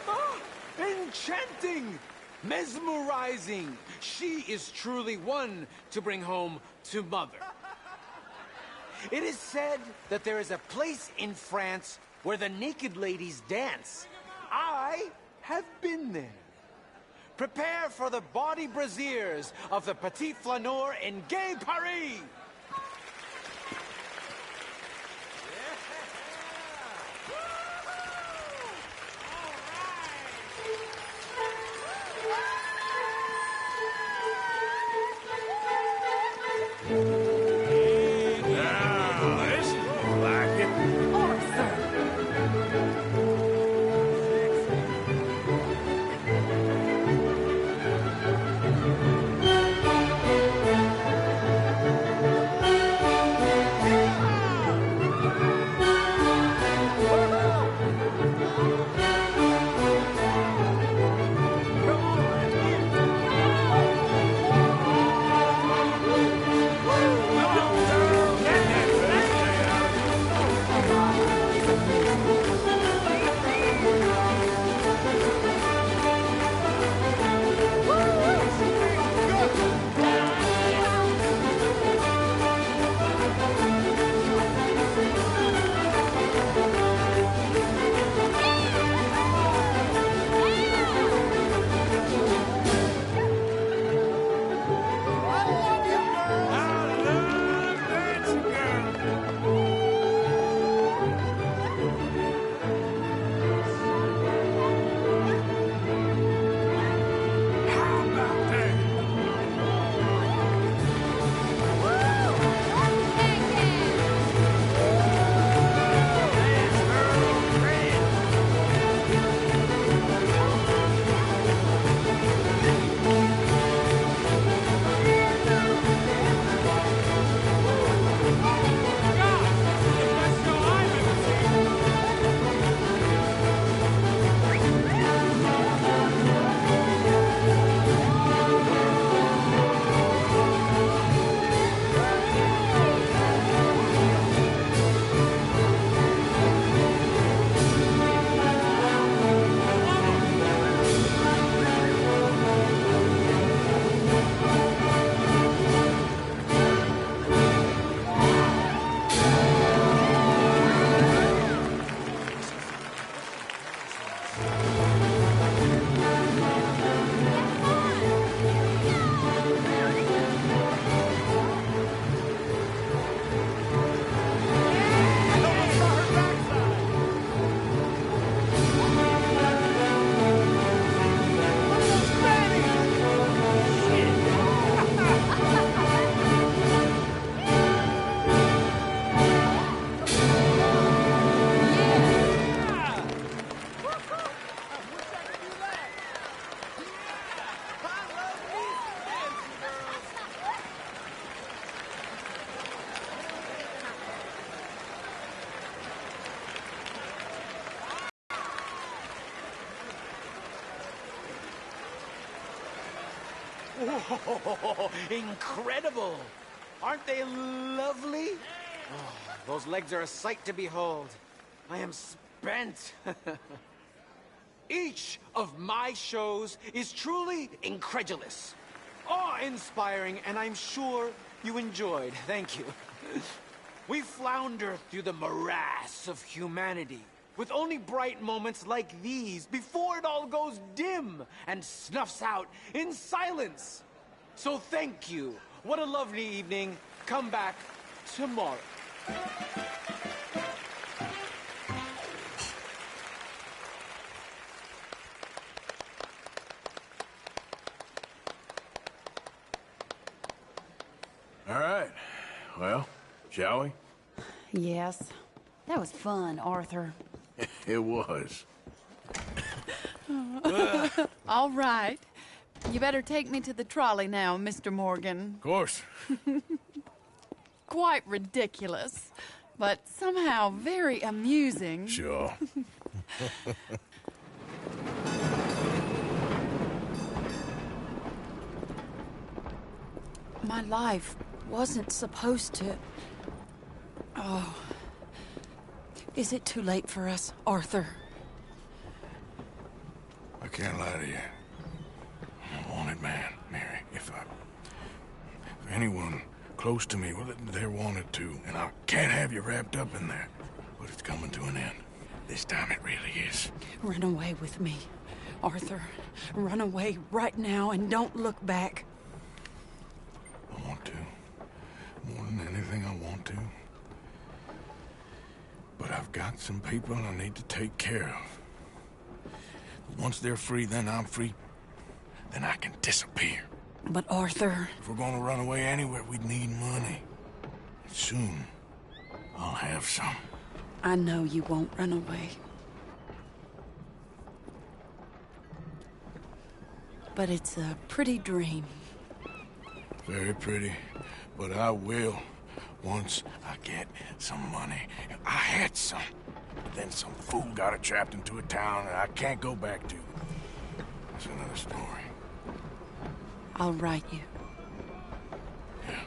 Speaker 16: Ah, enchanting! Mesmerizing! She is truly one to bring home to mother. It is said that there is a place in France where the naked ladies dance. I have been there. Prepare for the bawdy brasiers of the Petit Flaneur in Gay Paris!
Speaker 1: Now, this looks like it.
Speaker 16: Whoa, incredible! Aren't they lovely? Oh, those legs are a sight to behold. I am spent. Each of my shows is truly incredulous, awe-inspiring, and I'm sure you enjoyed. Thank you. We flounder through the morass of humanity, with only bright moments like these before it all goes dim and snuffs out in silence. So thank you. What a lovely evening. Come back tomorrow.
Speaker 1: All right. Well, shall we?
Speaker 10: Yes. That was fun, Arthur.
Speaker 1: It was.
Speaker 10: All right. You better take me to the trolley now, Mr. Morgan.
Speaker 1: Of course.
Speaker 10: Quite ridiculous, but somehow very amusing.
Speaker 1: Sure.
Speaker 10: My life wasn't supposed to... Oh. Is it too late for us, Arthur?
Speaker 1: I can't lie to you. I'm a wanted man, Mary. If anyone close to me, well, they're wanted too. And I can't have you wrapped up in that. But it's coming to an end. This time it really is.
Speaker 10: Run away with me, Arthur. Run away right now and don't look back.
Speaker 1: I want to. More than anything, I want to. But I've got some people I need to take care of. Once they're free, then I'm free. Then I can disappear.
Speaker 10: But Arthur...
Speaker 1: If we're gonna run away anywhere, we'd need money. And soon, I'll have some.
Speaker 10: I know you won't run away. But it's a pretty dream.
Speaker 1: Very pretty. But I will. Once I get some money. I had some. But then some fool got it trapped into a town that I can't go back to. That's another story.
Speaker 10: I'll write you.
Speaker 1: Yeah.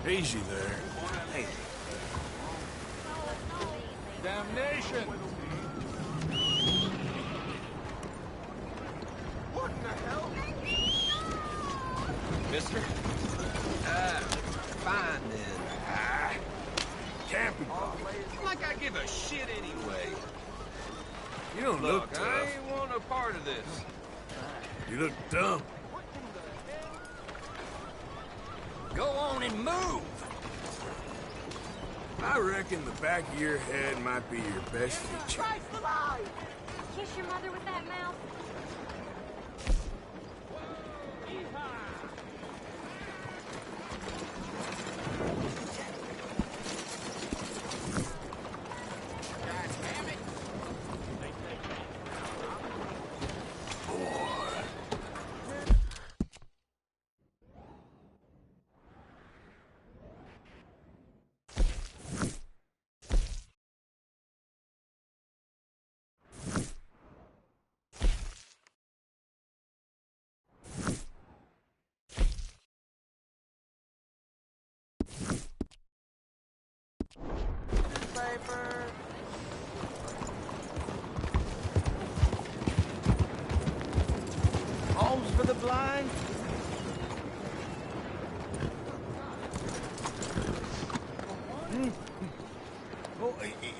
Speaker 1: Easy there.
Speaker 12: Hey.
Speaker 6: Damnation!
Speaker 12: What in the hell? Mister? Fine then.
Speaker 1: Camping.
Speaker 12: Like I give a shit anyway.
Speaker 1: You don't look tough.
Speaker 12: I ain't want a part of this.
Speaker 1: You look dumb.
Speaker 12: Go on and move!
Speaker 1: I reckon the back of your head might be your best feature.
Speaker 3: Christ alive! Kiss your mother with that mouth?
Speaker 8: Paper.
Speaker 16: Alms for the blind? Oh,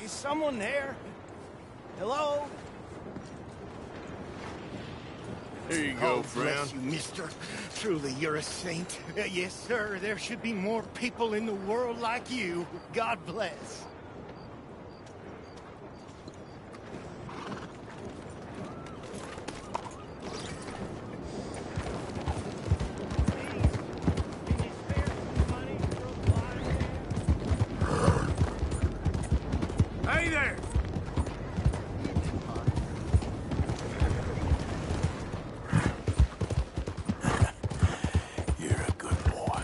Speaker 16: is someone there? Hello?
Speaker 1: Here you go,
Speaker 5: Oh,
Speaker 1: friend.
Speaker 5: bless you, mister. Truly, you're a saint. Yes, sir. There should be more people in the world like you. God bless.
Speaker 1: Hey there! You're a good boy.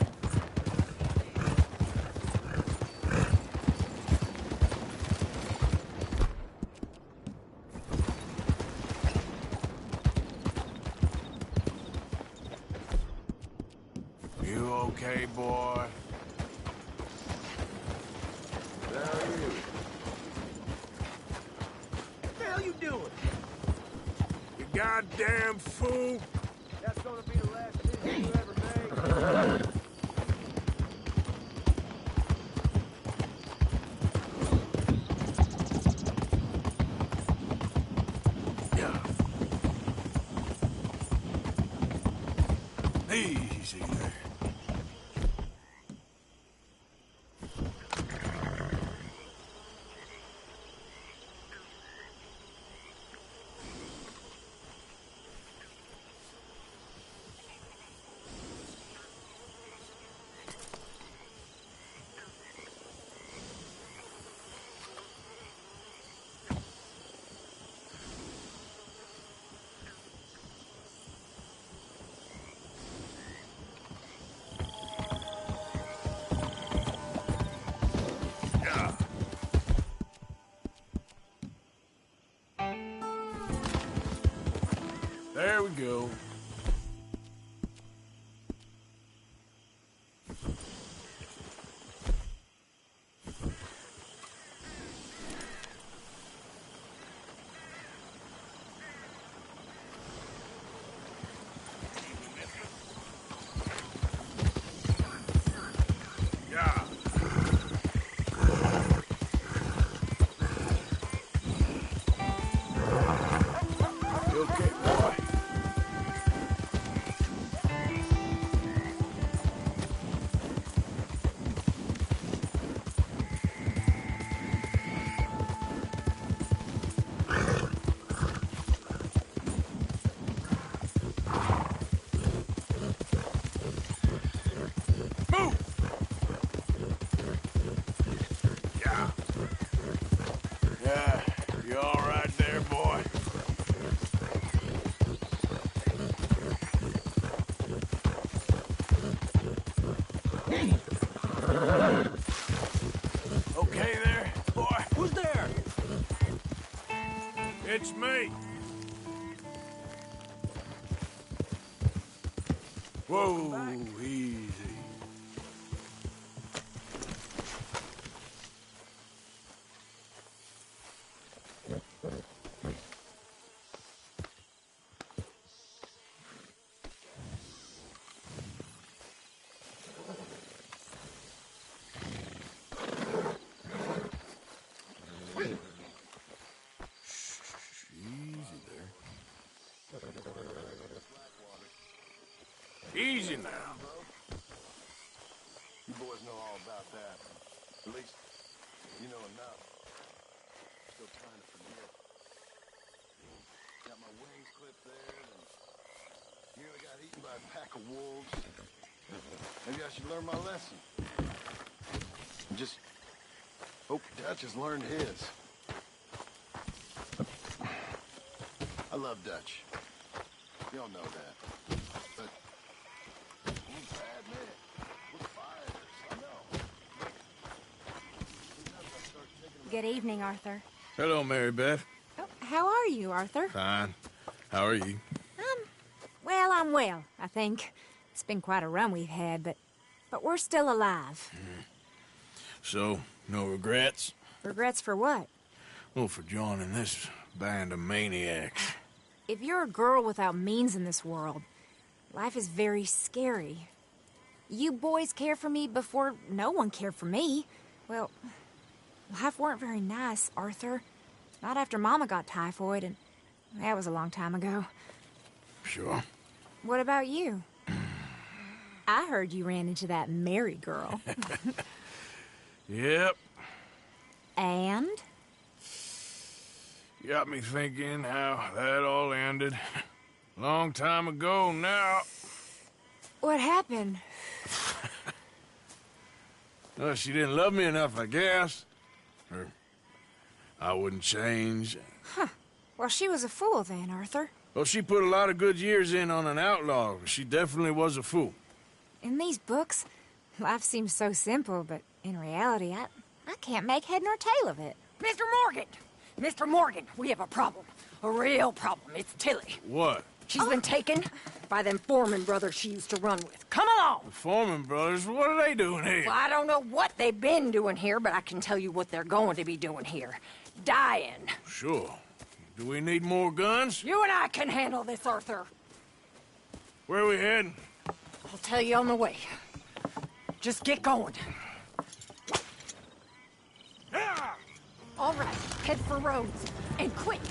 Speaker 1: You okay, boy? How are you?
Speaker 6: What the hell you doing?
Speaker 1: You goddamn fool!
Speaker 6: That's gonna be the last decision you ever make.
Speaker 1: Easy there. There we go. Yeah. You okay, boy? Move! Yeah. Yeah, you all right there, boy? Okay there, boy?
Speaker 6: Who's there?
Speaker 1: It's me. Whoa, easy. Easy there. Easy now.
Speaker 18: You boys know all about that. At least, you know enough. Still trying to forget. Got my wings clipped there, and nearly got eaten by a pack of wolves. Maybe I should learn my lesson. Just hope Dutch has learned his. I love Dutch. You all know that. But we're bad men. We're fighters. I know.
Speaker 19: Good evening, Arthur.
Speaker 1: Hello, Mary Beth.
Speaker 19: Oh, how are you, Arthur?
Speaker 1: Fine. How are you?
Speaker 19: Well, I'm well, I think. It's been quite a run we've had, but we're still alive.
Speaker 1: So, no regrets?
Speaker 19: Regrets for what?
Speaker 1: Well, for joining this band of maniacs.
Speaker 19: If you're a girl without means in this world, life is very scary. You boys cared for me before no one cared for me. Well, life weren't very nice, Arthur. Not after Mama got typhoid, and that was a long time ago.
Speaker 1: Sure.
Speaker 19: What about you? I heard you ran into that Mary girl.
Speaker 1: Yep.
Speaker 19: And?
Speaker 1: Got me thinking how that all ended. Long time ago now.
Speaker 19: What happened?
Speaker 1: Well, she didn't love me enough, I guess. Or I wouldn't change.
Speaker 19: Huh. Well, she was a fool then, Arthur.
Speaker 1: Well, she put a lot of good years in on an outlaw. She definitely was a fool.
Speaker 19: In these books, life seems so simple, but in reality, I can't make head nor tail of it.
Speaker 14: Mr. Morgan! Mr. Morgan, we have a problem. A real problem. It's Tilly.
Speaker 1: What?
Speaker 14: She's been taken by them Foreman brothers she used to run with. Come along!
Speaker 1: The Foreman brothers? What are they doing here?
Speaker 14: Well, I don't know what they've been doing here, but I can tell you what they're going to be doing here. Dying.
Speaker 1: Sure. Do we need more guns?
Speaker 14: You and I can handle this, Arthur.
Speaker 1: Where are we heading?
Speaker 14: I'll tell you on the way. Just get going. All right, head for Rhodes. And quick.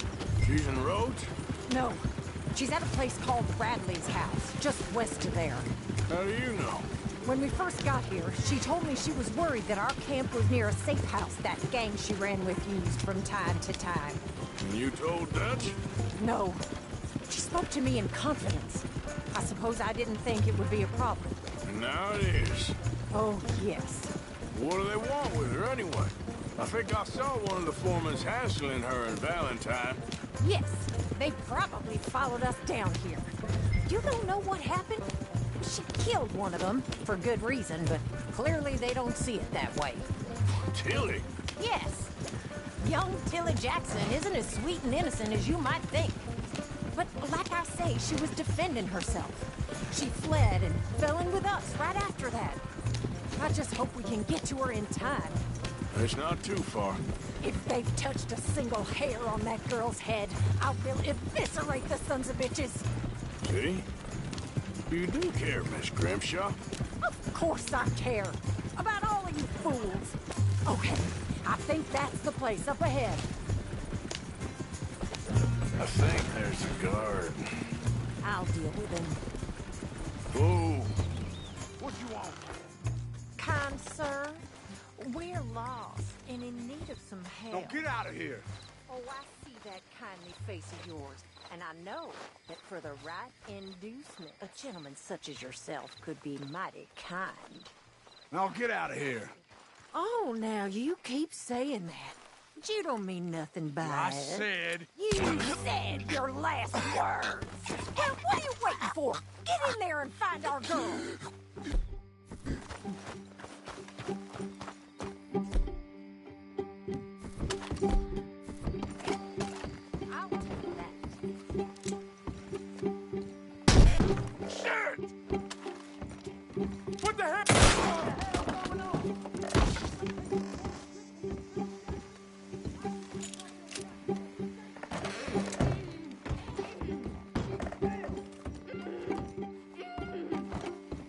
Speaker 1: She's in Rhodes?
Speaker 14: No. She's at a place called Bradley's house, just west of there.
Speaker 1: How do you know?
Speaker 14: When we first got here, she told me she was worried that our camp was near a safe house that gang she ran with used from time to time.
Speaker 1: And you told Dutch?
Speaker 14: No. She spoke to me in confidence. I suppose I didn't think it would be a problem.
Speaker 1: And now it is.
Speaker 14: Oh, yes.
Speaker 1: What do they want with her anyway? I think I saw one of the foremans hassling her and Valentine.
Speaker 14: Yes, they probably followed us down here. You don't know what happened? She killed one of them, for good reason, but clearly they don't see it that way.
Speaker 1: Tilly?
Speaker 14: Yes. Young Tilly Jackson isn't as sweet and innocent as you might think. But like I say, she was defending herself. She fled and fell in with us right after that. I just hope we can get to her in time.
Speaker 1: It's not too far.
Speaker 14: If they've touched a single hair on that girl's head, I will eviscerate the sons of bitches.
Speaker 1: See? You do care, Miss Grimshaw.
Speaker 14: Of course I care. About all of you fools. Okay, I think that's the place up ahead.
Speaker 1: I think there's a guard.
Speaker 14: I'll deal with him.
Speaker 1: Whoa.
Speaker 14: What you want? Kind sir, we're lost and in need of some help.
Speaker 18: Don't get out of here.
Speaker 8: Oh, I see that kindly face of yours, and I know that for the right inducement, a gentleman such as yourself could be mighty kind.
Speaker 18: Now get out of here.
Speaker 8: Oh, now you keep saying that. But you don't mean nothing by
Speaker 18: I
Speaker 8: it.
Speaker 18: said...
Speaker 14: You said your last words. Well, what are you waiting for? Get in there and find our girl.
Speaker 8: I'll take that.
Speaker 18: Shit! What the heck?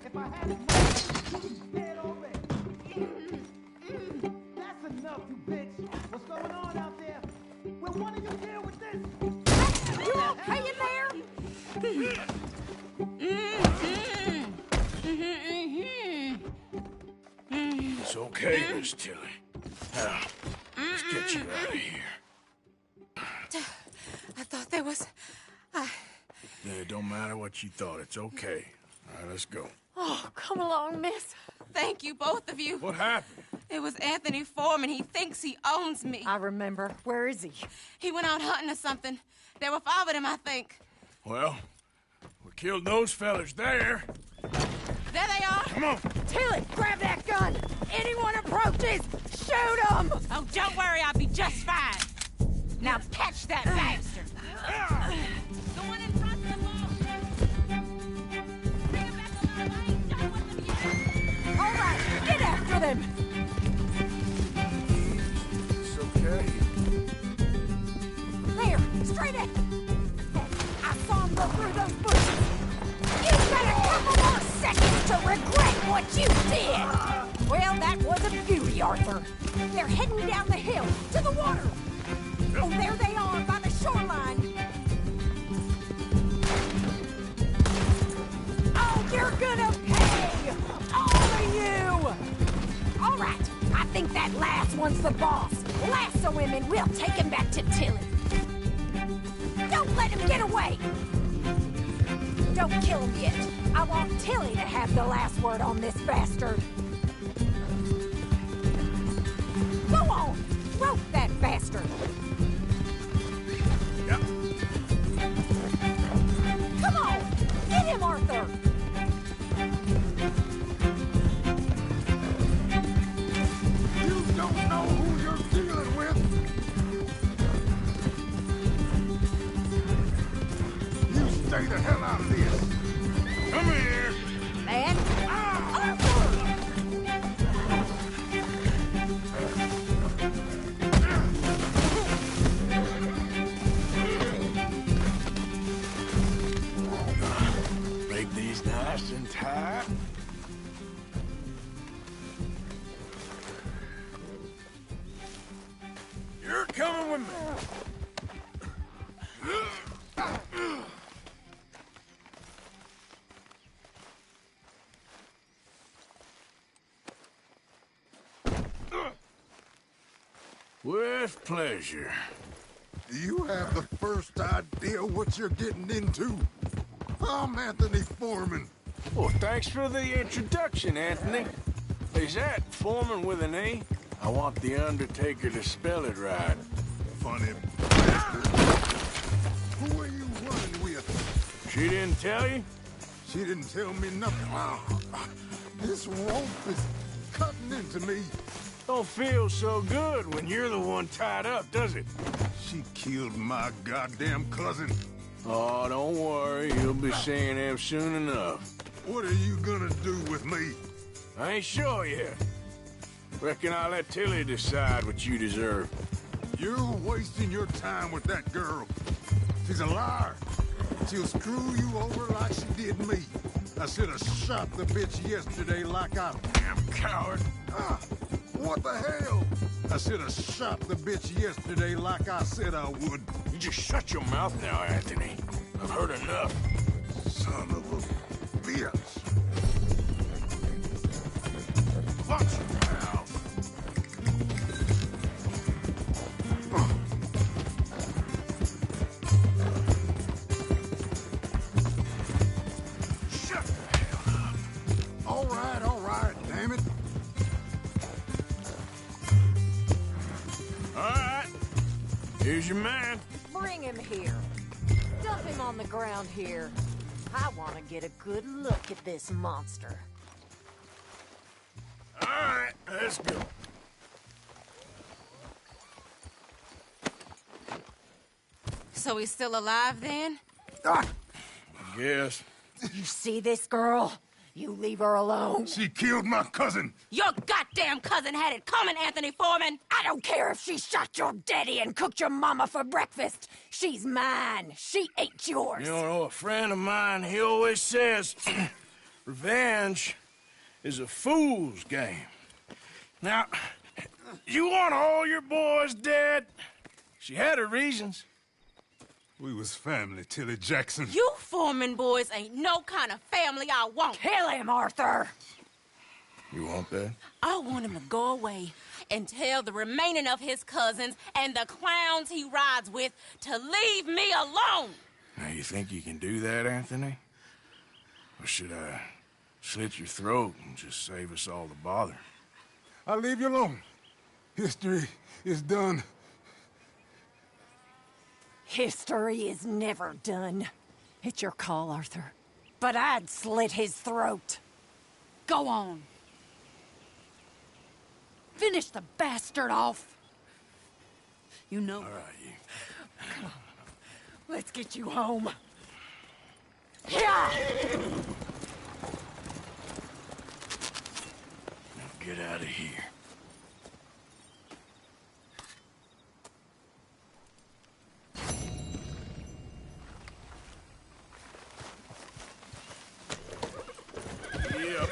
Speaker 2: If I had it more, you'd be dead already. That's enough, you bitch. What's going on out there? Will one of you deal with this?
Speaker 14: You okay in there?
Speaker 1: It's okay, Miss Tilly. Now, let's get you out of here.
Speaker 19: I thought there was...
Speaker 1: It don't matter what you thought. It's okay. All right, let's go.
Speaker 20: Oh, come along, miss. Thank you, both of you.
Speaker 1: What happened?
Speaker 20: It was Anthony Foreman. He thinks he owns me.
Speaker 14: I remember. Where is he?
Speaker 20: He went out hunting or something. There were 5 of them, I think.
Speaker 1: Well, we killed those fellas there.
Speaker 20: There they are.
Speaker 1: Come on.
Speaker 14: Tilly, grab that gun. Anyone approaches, shoot them.
Speaker 20: Oh, don't worry. I'll be just fine. Now catch that bastard. The one in front of the wall. Bring him back on my way. Don't want them yet.
Speaker 14: All right, get after them.
Speaker 1: It's okay.
Speaker 14: There, straight ahead. I saw him go through those bushes. You've got a couple more seconds to regret what you did. Well, that was a beauty, Arthur. They're heading down the hill to the water. Oh, there they are by the shoreline. Last one's the boss. Lasso him and we'll take him back to Tilly. Don't let him get away! Don't kill him yet. I want Tilly to have the last word on this bastard. Go on! Rope that bastard!
Speaker 5: Yep.
Speaker 14: Come on! Get him, Arthur!
Speaker 18: You don't know who you're dealing with. You stay the hell out of this. Come here.
Speaker 14: Man! Arthur!
Speaker 1: Make these nice and tight. You're coming with me. With pleasure.
Speaker 18: Do you have the first idea what you're getting into? I'm Anthony Foreman.
Speaker 1: Well, thanks for the introduction, Anthony. Is that Foreman with an E? I want the Undertaker to spell it right.
Speaker 18: Funny bastard. Who are you running with?
Speaker 1: She didn't tell you?
Speaker 18: She didn't tell me nothing. This rope is cutting into me.
Speaker 1: Don't feel so good when you're the one tied up, does it?
Speaker 18: She killed my goddamn cousin.
Speaker 1: Oh, don't worry. You'll be seeing him soon enough.
Speaker 18: What are you gonna do with me?
Speaker 1: I ain't sure yet. Reckon I'll let Tilly decide what you deserve.
Speaker 18: You're wasting your time with that girl. She's a liar. She'll screw you over like she did me. I should have shot the bitch yesterday like I...
Speaker 1: Damn coward.
Speaker 18: What the hell? I should have shot the bitch yesterday like I said I would.
Speaker 1: You just shut your mouth now, Anthony. I've heard enough.
Speaker 18: Son of a bitch.
Speaker 1: Watch your mouth. Shut the hell up.
Speaker 18: All right, damn it.
Speaker 1: All right. Here's your man.
Speaker 14: Bring him here. Dump him on the ground here. I want to get a good look at this monster.
Speaker 1: All right, let's go.
Speaker 20: So he's still alive then?
Speaker 1: I guess.
Speaker 14: You see this girl? You leave her alone.
Speaker 18: She killed my cousin.
Speaker 20: Your goddamn cousin had it coming, Anthony Foreman!
Speaker 14: I don't care if she shot your daddy and cooked your mama for breakfast. She's mine. She ate yours.
Speaker 1: You know, a friend of mine, he always says, revenge is a fool's game. Now, you want all your boys dead? She had her reasons.
Speaker 18: We was family, Tilly Jackson.
Speaker 20: You Foreman boys ain't no kind of family I want.
Speaker 14: Kill him, Arthur!
Speaker 1: You want that?
Speaker 20: I want him to go away and tell the remaining of his cousins and the clowns he rides with to leave me alone.
Speaker 1: Now, you think you can do that, Anthony? Or should I slit your throat and just save us all the bother?
Speaker 18: I'll leave you alone. History is done.
Speaker 14: History is never done. It's your call, Arthur. But I'd slit his throat.
Speaker 10: Go on. Finish the bastard off. You know.
Speaker 1: All right, you.
Speaker 14: Come on. Let's get you home. Yeah!
Speaker 1: Now get out of here. Yep.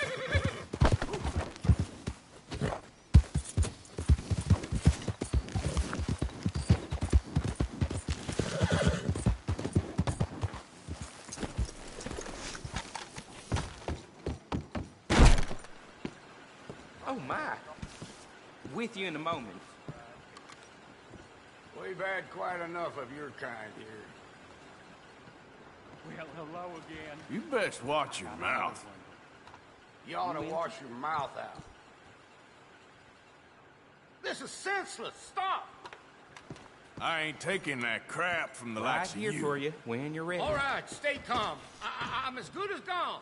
Speaker 9: Oh, my. with you in a moment.
Speaker 21: We've had quite enough of your kind here.
Speaker 16: Well, hello again.
Speaker 1: You best watch your mouth.
Speaker 21: You ought to wash your mouth out. This is senseless. Stop!
Speaker 1: I ain't taking that crap from the likes of you.
Speaker 9: Right here for you when you're ready.
Speaker 21: All right, stay calm. I'm as good as gone.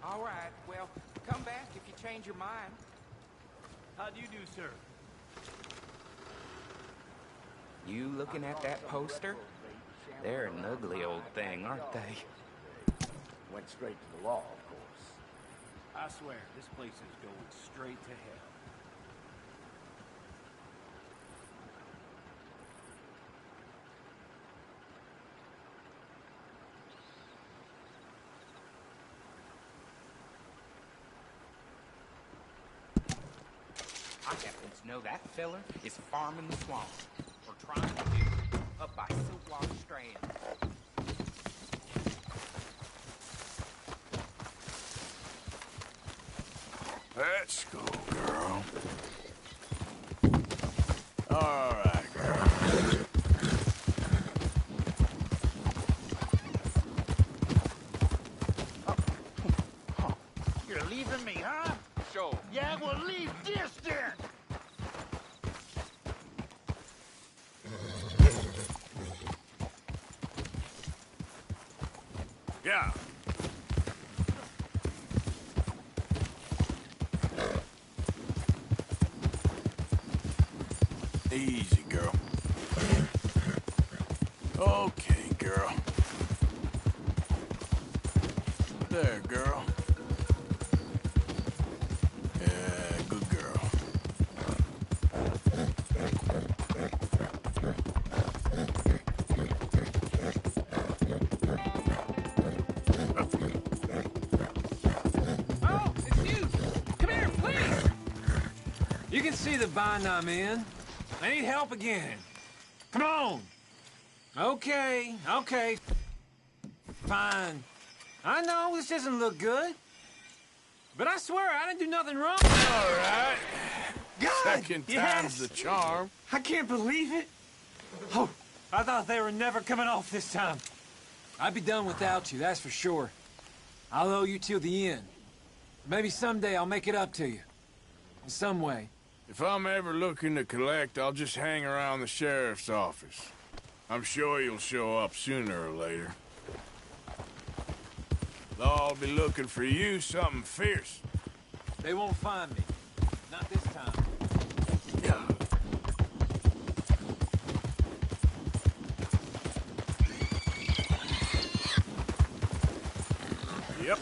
Speaker 9: All right, well, come back if you change your mind.
Speaker 16: How do you do, sir?
Speaker 9: You looking at that poster? They're an ugly old thing, aren't they?
Speaker 21: Went straight to the law, of course.
Speaker 16: I swear, this place is going straight to hell.
Speaker 9: I happen to know that feller is farming the swamp, or trying to do, up by Siltwater Strand.
Speaker 1: Let's go, girl. All right, girl.
Speaker 21: You're leaving me, huh?
Speaker 9: Sure.
Speaker 21: Yeah, well, leave this then.
Speaker 1: Yeah. Easy, girl. Okay, girl. There, girl. Yeah, good girl.
Speaker 16: Oh, it's you! Come here, please! You can see the bind I'm in. I need help again. Come on! Okay, okay. Fine. I know this doesn't look good. But I swear I didn't do nothing wrong.
Speaker 1: All right.
Speaker 16: God!
Speaker 1: Second time's
Speaker 16: Yes!
Speaker 1: the charm.
Speaker 16: I can't believe it. Oh, I thought they were never coming off this time. I'd be done without you, that's for sure. I'll owe you till the end. Maybe someday I'll make it up to you. In some way.
Speaker 1: If I'm ever looking to collect, I'll just hang around the sheriff's office. I'm sure you'll show up sooner or later. They'll be looking for you something fierce.
Speaker 16: They won't find me. Not this time.
Speaker 1: Yep.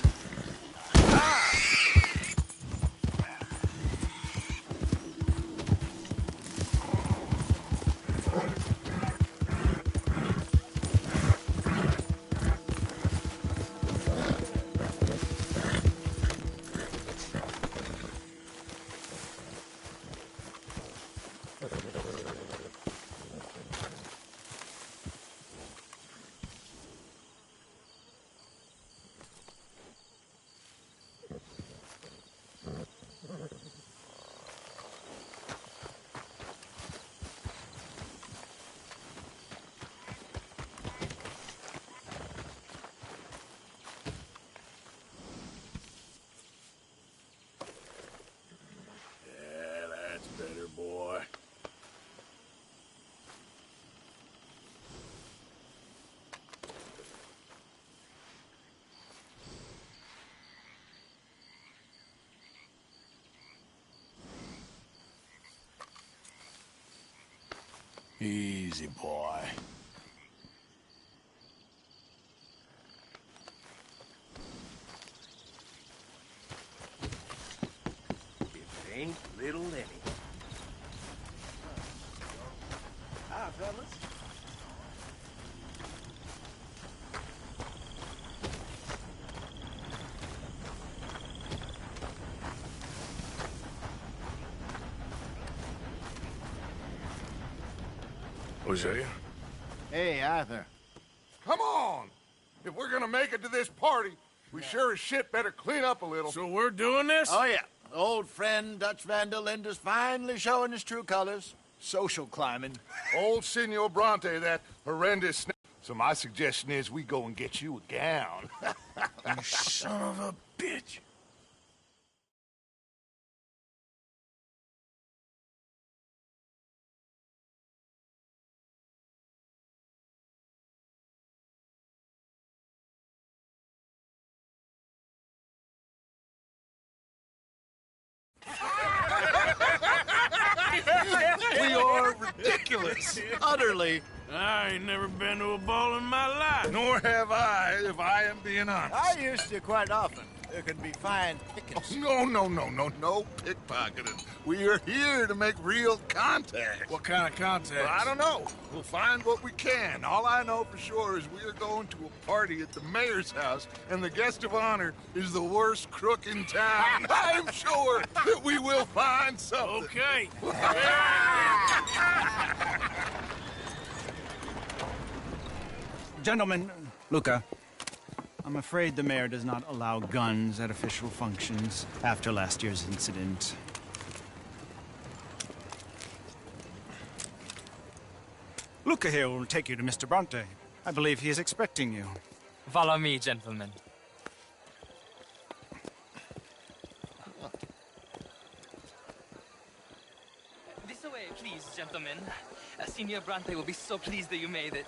Speaker 1: Better, boy. Easy, boy.
Speaker 9: If it ain't little Lenny.
Speaker 21: Hi, fellas.
Speaker 1: Hosea?
Speaker 21: Hey, Arthur. Come on! if we're gonna make it to this party, we sure as shit better clean up a little.
Speaker 1: So we're doing this?
Speaker 21: Oh, yeah. Old friend Dutch Van der Linde's finally showing his true colors. Social climbing. Old Senor Bronte, that horrendous So my suggestion is we go and get you a gown.
Speaker 1: You son of a bitch.
Speaker 21: We are ridiculous. Utterly.
Speaker 1: I ain't never been to a ball in my life.
Speaker 21: Nor have I, if I am being honest. I used to quite often. There can be fine pickings. Oh, no pickpocketing. We are here to make real contact.
Speaker 1: What kind of contact?
Speaker 21: Well, I don't know. We'll find what we can. All I know for sure is we are going to a party at the mayor's house, and the guest of honor is the worst crook in town. I'm sure that we will find something.
Speaker 1: Okay.
Speaker 4: Gentlemen, Luca, I'm afraid the mayor does not allow guns at official functions after last year's incident. Luca here will take you to Mr. Bronte. I believe he is expecting you.
Speaker 22: Follow me, gentlemen. This way, please, gentlemen. Senior Bronte will be so pleased that you made it.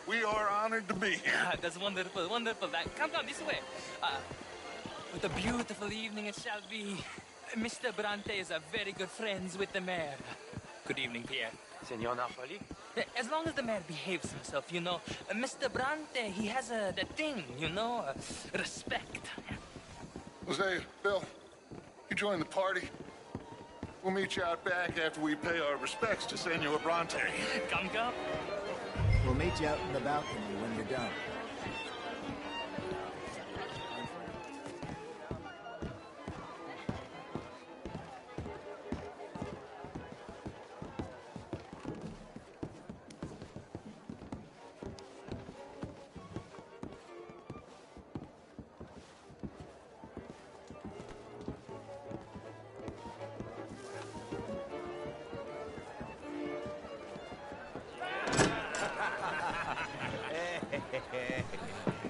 Speaker 21: We are honored to be here.
Speaker 22: That's wonderful, wonderful. Come, this way. What a beautiful evening it shall be. Mr. Bronte is very good friends with the mayor. Good evening, Pierre.
Speaker 23: Senor Napoli?
Speaker 22: As long as the mayor behaves himself, you know. Mr. Bronte, he has that thing, you know, respect.
Speaker 21: Jose, Bill, you join the party. We'll meet you out back after we pay our respects to Senor Bronte.
Speaker 22: Come.
Speaker 21: We'll meet you out in the balcony when you're done.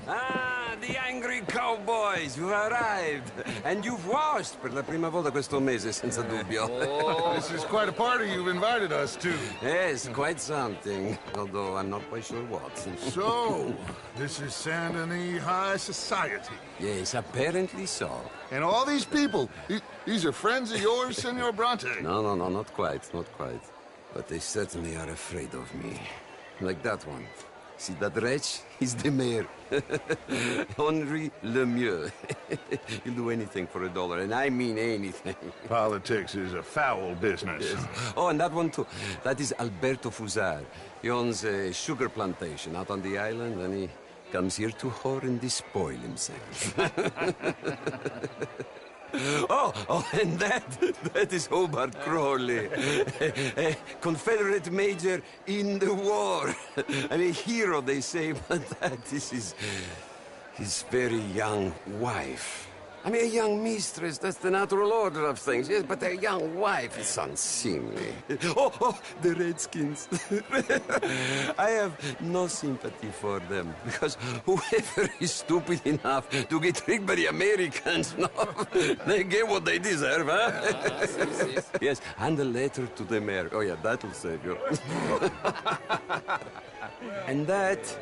Speaker 24: Ah, the angry cowboys, you've arrived. And you've washed per la prima volta questo mese, senza dubbio.
Speaker 21: Oh, this is quite a party you've invited us to.
Speaker 24: Yes, quite something. Although I'm not quite sure what.
Speaker 21: So, this is Saint Denis High Society.
Speaker 24: Yes, apparently so.
Speaker 21: And all these people, these are friends of yours, Senor Bronte?
Speaker 24: No, not quite. But they certainly are afraid of me. Like that one. See that wretch? He's the mayor. Henri Lemieux. He'll do anything for $1, and I mean anything.
Speaker 21: Politics is a foul business.
Speaker 24: Yes. Oh, and that one too. That is Alberto Fusar. He owns a sugar plantation out on the island, and he comes here to whore and despoil himself. Oh, and that is Hobart Crawley, a Confederate major in the war. I mean, a hero, they say, but that is his very young wife. I mean, a young mistress, that's the natural order of things, yes, but a young wife is unseemly. Oh, the Redskins. I have no sympathy for them, because whoever is stupid enough to get tricked by the Americans, no, they get what they deserve, huh? Yes, and a letter to the mayor. Oh, yeah, that'll save you. And that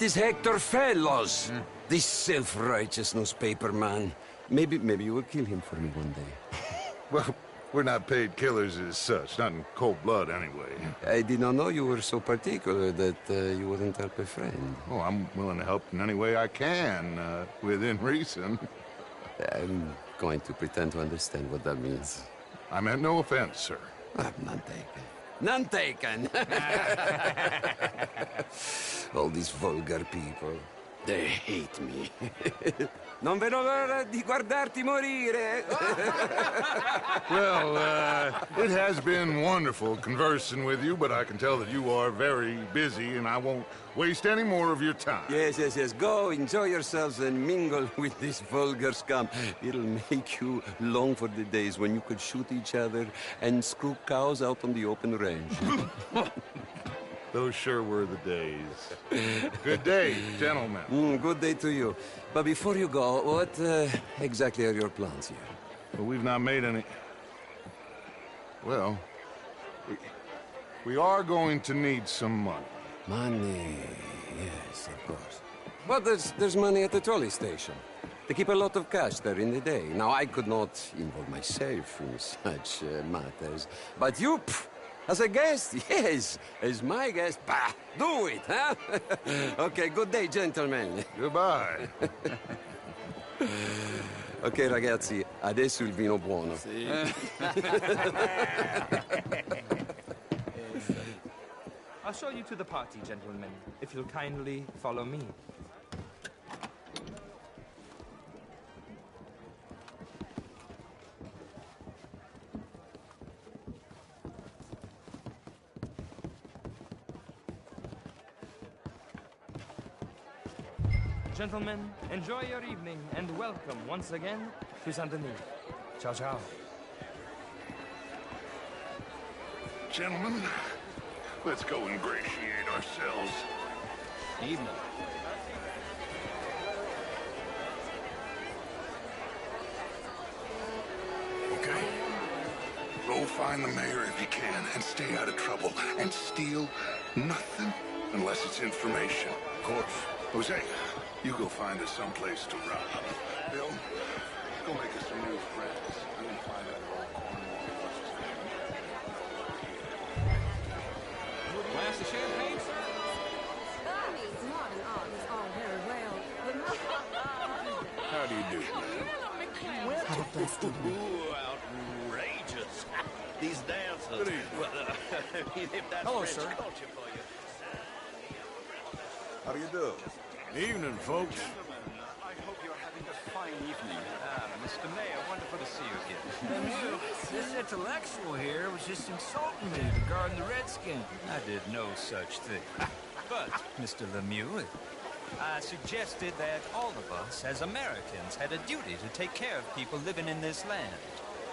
Speaker 24: is Hector Fellows. This self-righteous newspaper man. Maybe you will kill him for me one day.
Speaker 21: Well, we're not paid killers as such, not in cold blood anyway.
Speaker 24: I did not know you were so particular that you wouldn't help a friend.
Speaker 21: Oh, I'm willing to help in any way I can, within reason.
Speaker 24: I'm going to pretend to understand what that means.
Speaker 21: I meant no offense, sir.
Speaker 24: None taken. None taken! All these vulgar people. They hate me. Non vedo l'ora di guardarti morire.
Speaker 21: Well, it has been wonderful conversing with you, but I can tell that you are very busy, and I won't waste any more of your time.
Speaker 24: Yes, yes, yes. Go, enjoy yourselves, and mingle with this vulgar scum. It'll make you long for the days when you could shoot each other and screw cows out on the open range.
Speaker 21: Those sure were the days. Good day, gentlemen.
Speaker 24: Good day to you. But before you go, what exactly are your plans here?
Speaker 21: Well, we've not made any... Well, we are going to need some money.
Speaker 24: Money, yes, of course. But there's money at the trolley station. They keep a lot of cash there in the day. Now, I could not involve myself in such matters. But you, as a guest, yes, as my guest, bah, do it, huh? Okay, good day, gentlemen.
Speaker 21: Goodbye.
Speaker 24: Ok, ragazzi, adesso il vino buono.
Speaker 22: Sì.
Speaker 7: I'll show you to the party, gentlemen, if you'll kindly follow me. Gentlemen, enjoy your evening and welcome once again to Saint Denis. Ciao, ciao.
Speaker 21: Gentlemen, let's go ingratiate ourselves.
Speaker 22: Evening.
Speaker 21: Okay. Go find the mayor if you can and stay out of trouble. And steal nothing unless it's information. Of course. Jose, you go find us someplace to rob. Bill, go make us some new friends. I'm gonna find out all Cornwall what's his name.
Speaker 22: Glass of champagne, sir?
Speaker 14: Modern art is all very well, but
Speaker 1: How do you do,
Speaker 15: Ooh, outrageous. These dancers. Well, if that's
Speaker 22: Hello,
Speaker 15: French
Speaker 22: sir.
Speaker 15: culture for you.
Speaker 1: How do you do? Evening, folks.
Speaker 17: I hope you're having a fine evening.
Speaker 22: Mr. Mayor, wonderful to see you again.
Speaker 23: This intellectual here was just insulting me regarding the Redskins. I did no such thing. But, Mr. Lemieux, I suggested that all of us, as Americans, had a duty to take care of people living in this land.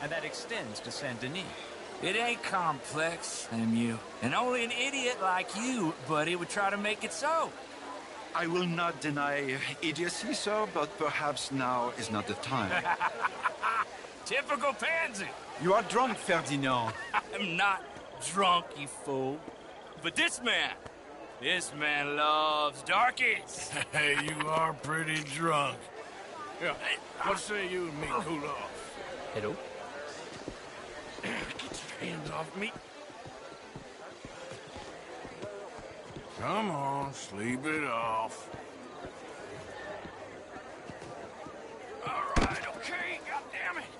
Speaker 23: And that extends to Saint Denis. It ain't complex, Lemieux. And only an idiot like you, buddy, would try to make it so.
Speaker 17: I will not deny idiocy, sir, but perhaps now is not the time.
Speaker 23: Typical pansy.
Speaker 17: You are drunk, Ferdinand.
Speaker 23: I'm not drunk, you fool. But this man loves darkies.
Speaker 1: Hey, you are pretty drunk. Yeah, what say you and me cool off?
Speaker 22: Hello?
Speaker 1: Get your hands off me. Come on, sleep it off. All right, okay, goddammit.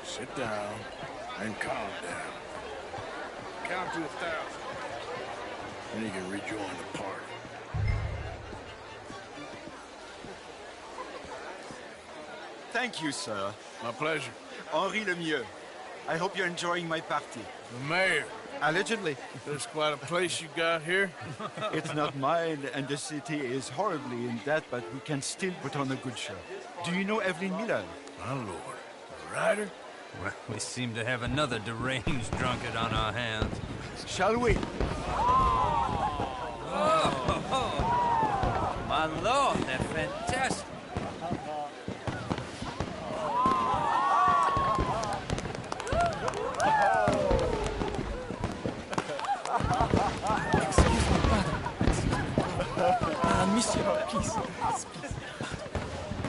Speaker 1: Sit down and calm down. Count to 1,000. Then you can rejoin the party.
Speaker 17: Thank you, sir.
Speaker 1: My pleasure.
Speaker 17: Henri Lemieux. I hope you're enjoying my party.
Speaker 1: The mayor.
Speaker 17: Allegedly.
Speaker 1: There's quite a place you got here.
Speaker 17: It's not mine, and the city is horribly in debt, but we can still put on a good show. Do you know Evelyn Miller?
Speaker 1: My lord. The writer?
Speaker 23: Well, we seem to have another deranged drunkard on our hands.
Speaker 17: Shall we?
Speaker 23: Oh, my lord, they're fantastic.
Speaker 2: Monsieur, please.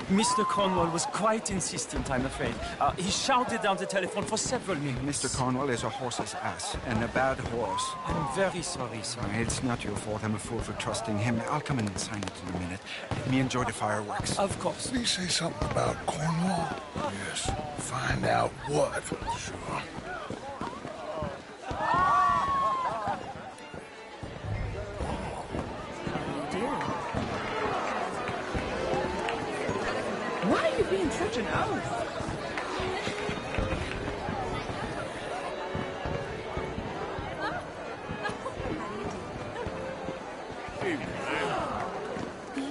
Speaker 2: Mr. Cornwall was quite insistent, I'm afraid. He shouted down the telephone for several minutes.
Speaker 17: Mr. Cornwall is a horse's ass, and a bad horse.
Speaker 2: I'm very sorry, sir.
Speaker 17: It's not your fault. I'm a fool for trusting him. I'll come in and sign it in a minute. Let me enjoy the fireworks.
Speaker 2: Of course.
Speaker 21: Did he say something about Cornwall? Yes. Find out what. Sure.
Speaker 3: being such an oaf?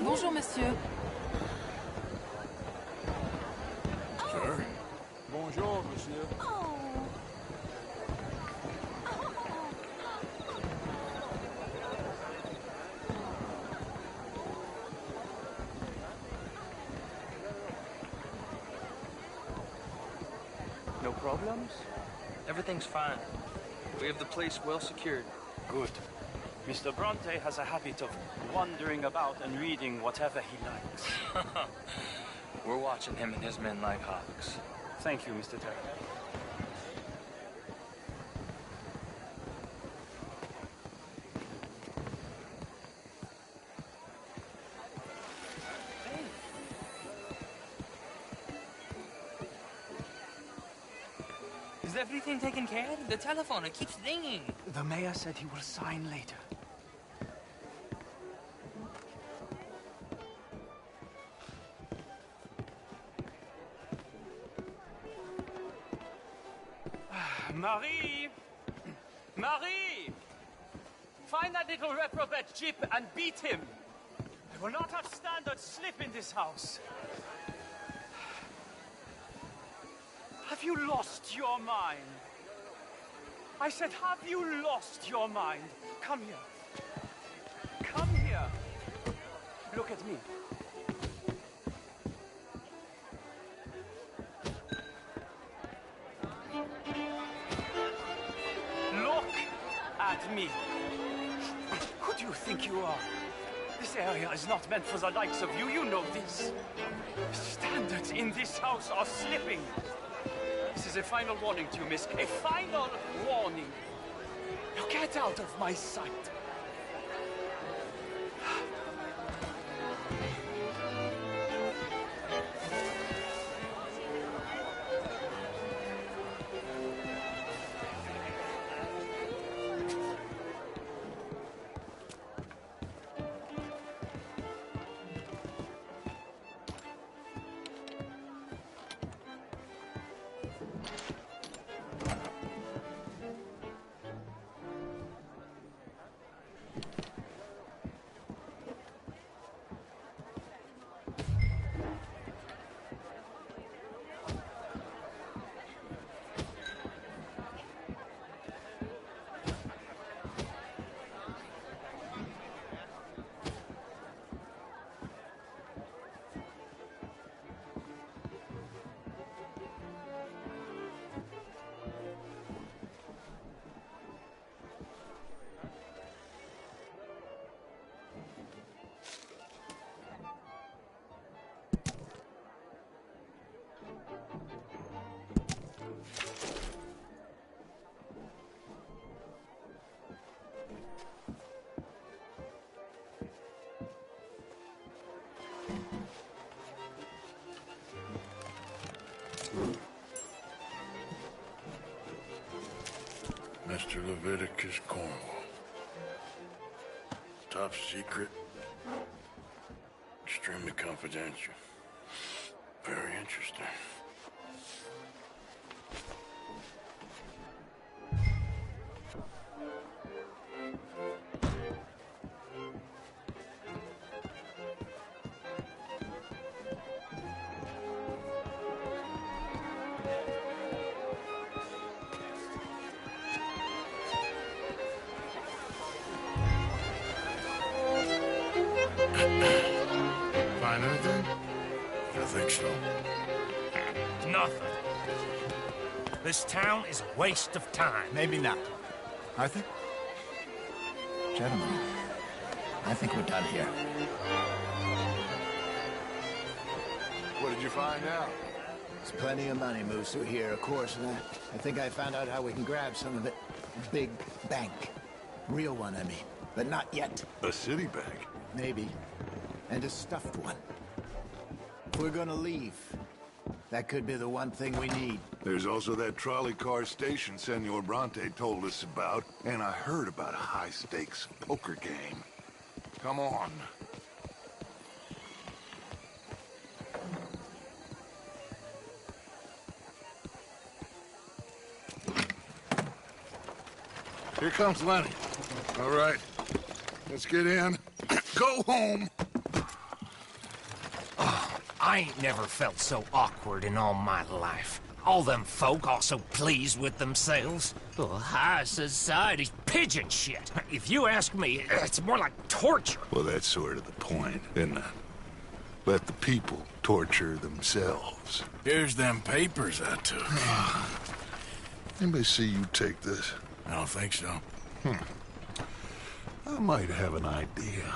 Speaker 11: Bonjour, monsieur.
Speaker 1: Sir?
Speaker 3: Bonjour, monsieur.
Speaker 7: No problems? Everything's fine. We have the place well secured.
Speaker 12: Good. Mr. Bronte has a habit of wandering about and reading whatever he likes.
Speaker 7: We're watching him and his men like hawks.
Speaker 12: Thank you, Mr. Terry.
Speaker 22: Is everything taken care of? The telephone, it keeps ringing.
Speaker 12: The mayor said he will sign later. Marie! Marie! Find that little reprobate Jip and beat him. I will not have standard slip in this house. Have you lost your mind? I said, have you lost your mind? Come here. Come here. Look at me. Look at me. Who do you think you are? This area is not meant for the likes of you. You know this. Standards in this house are slipping. This is a final warning to you, Miss. A final warning. Now get out of my sight.
Speaker 21: Mr. Leviticus Cornwall. Top secret. Extremely confidential. Very interesting. Find anything? I think so.
Speaker 5: Nothing. This town is a waste of time.
Speaker 13: Maybe not. Arthur? Gentlemen, I think we're done here.
Speaker 21: What did you find out?
Speaker 13: There's plenty of money moves through here, of course, and I think I found out how we can grab some of it. Big bank. Real one, I mean. But not yet.
Speaker 21: A city bank?
Speaker 13: Maybe. And a stuffed one. If we're gonna leave, that could be the one thing we need.
Speaker 21: There's also that trolley car station Senor Bronte told us about, and I heard about a high-stakes poker game. Come on. Here comes Lenny. All right, let's get in. Go home.
Speaker 9: I ain't never felt so awkward in all my life. All them folk all so pleased with themselves. Oh, high society's pigeon shit. If you ask me, it's more like torture.
Speaker 21: Well, that's sort of the point, isn't it? Let the people torture themselves.
Speaker 1: Here's them papers I took.
Speaker 21: Anybody see you take this?
Speaker 1: I don't think so.
Speaker 21: I might have an idea.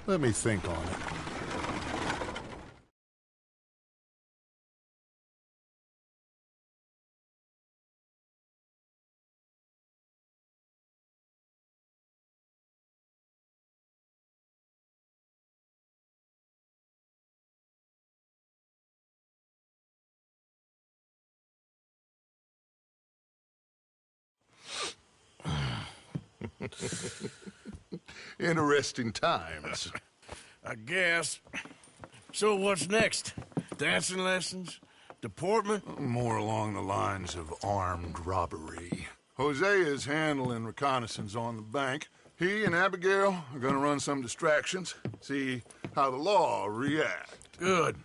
Speaker 21: Let me think on it. Interesting times.
Speaker 1: I guess. So what's next? Dancing lessons? Deportment?
Speaker 21: More along the lines of armed robbery. Jose is handling reconnaissance on the bank. He and Abigail are gonna run some distractions, see how the law react.
Speaker 1: Good.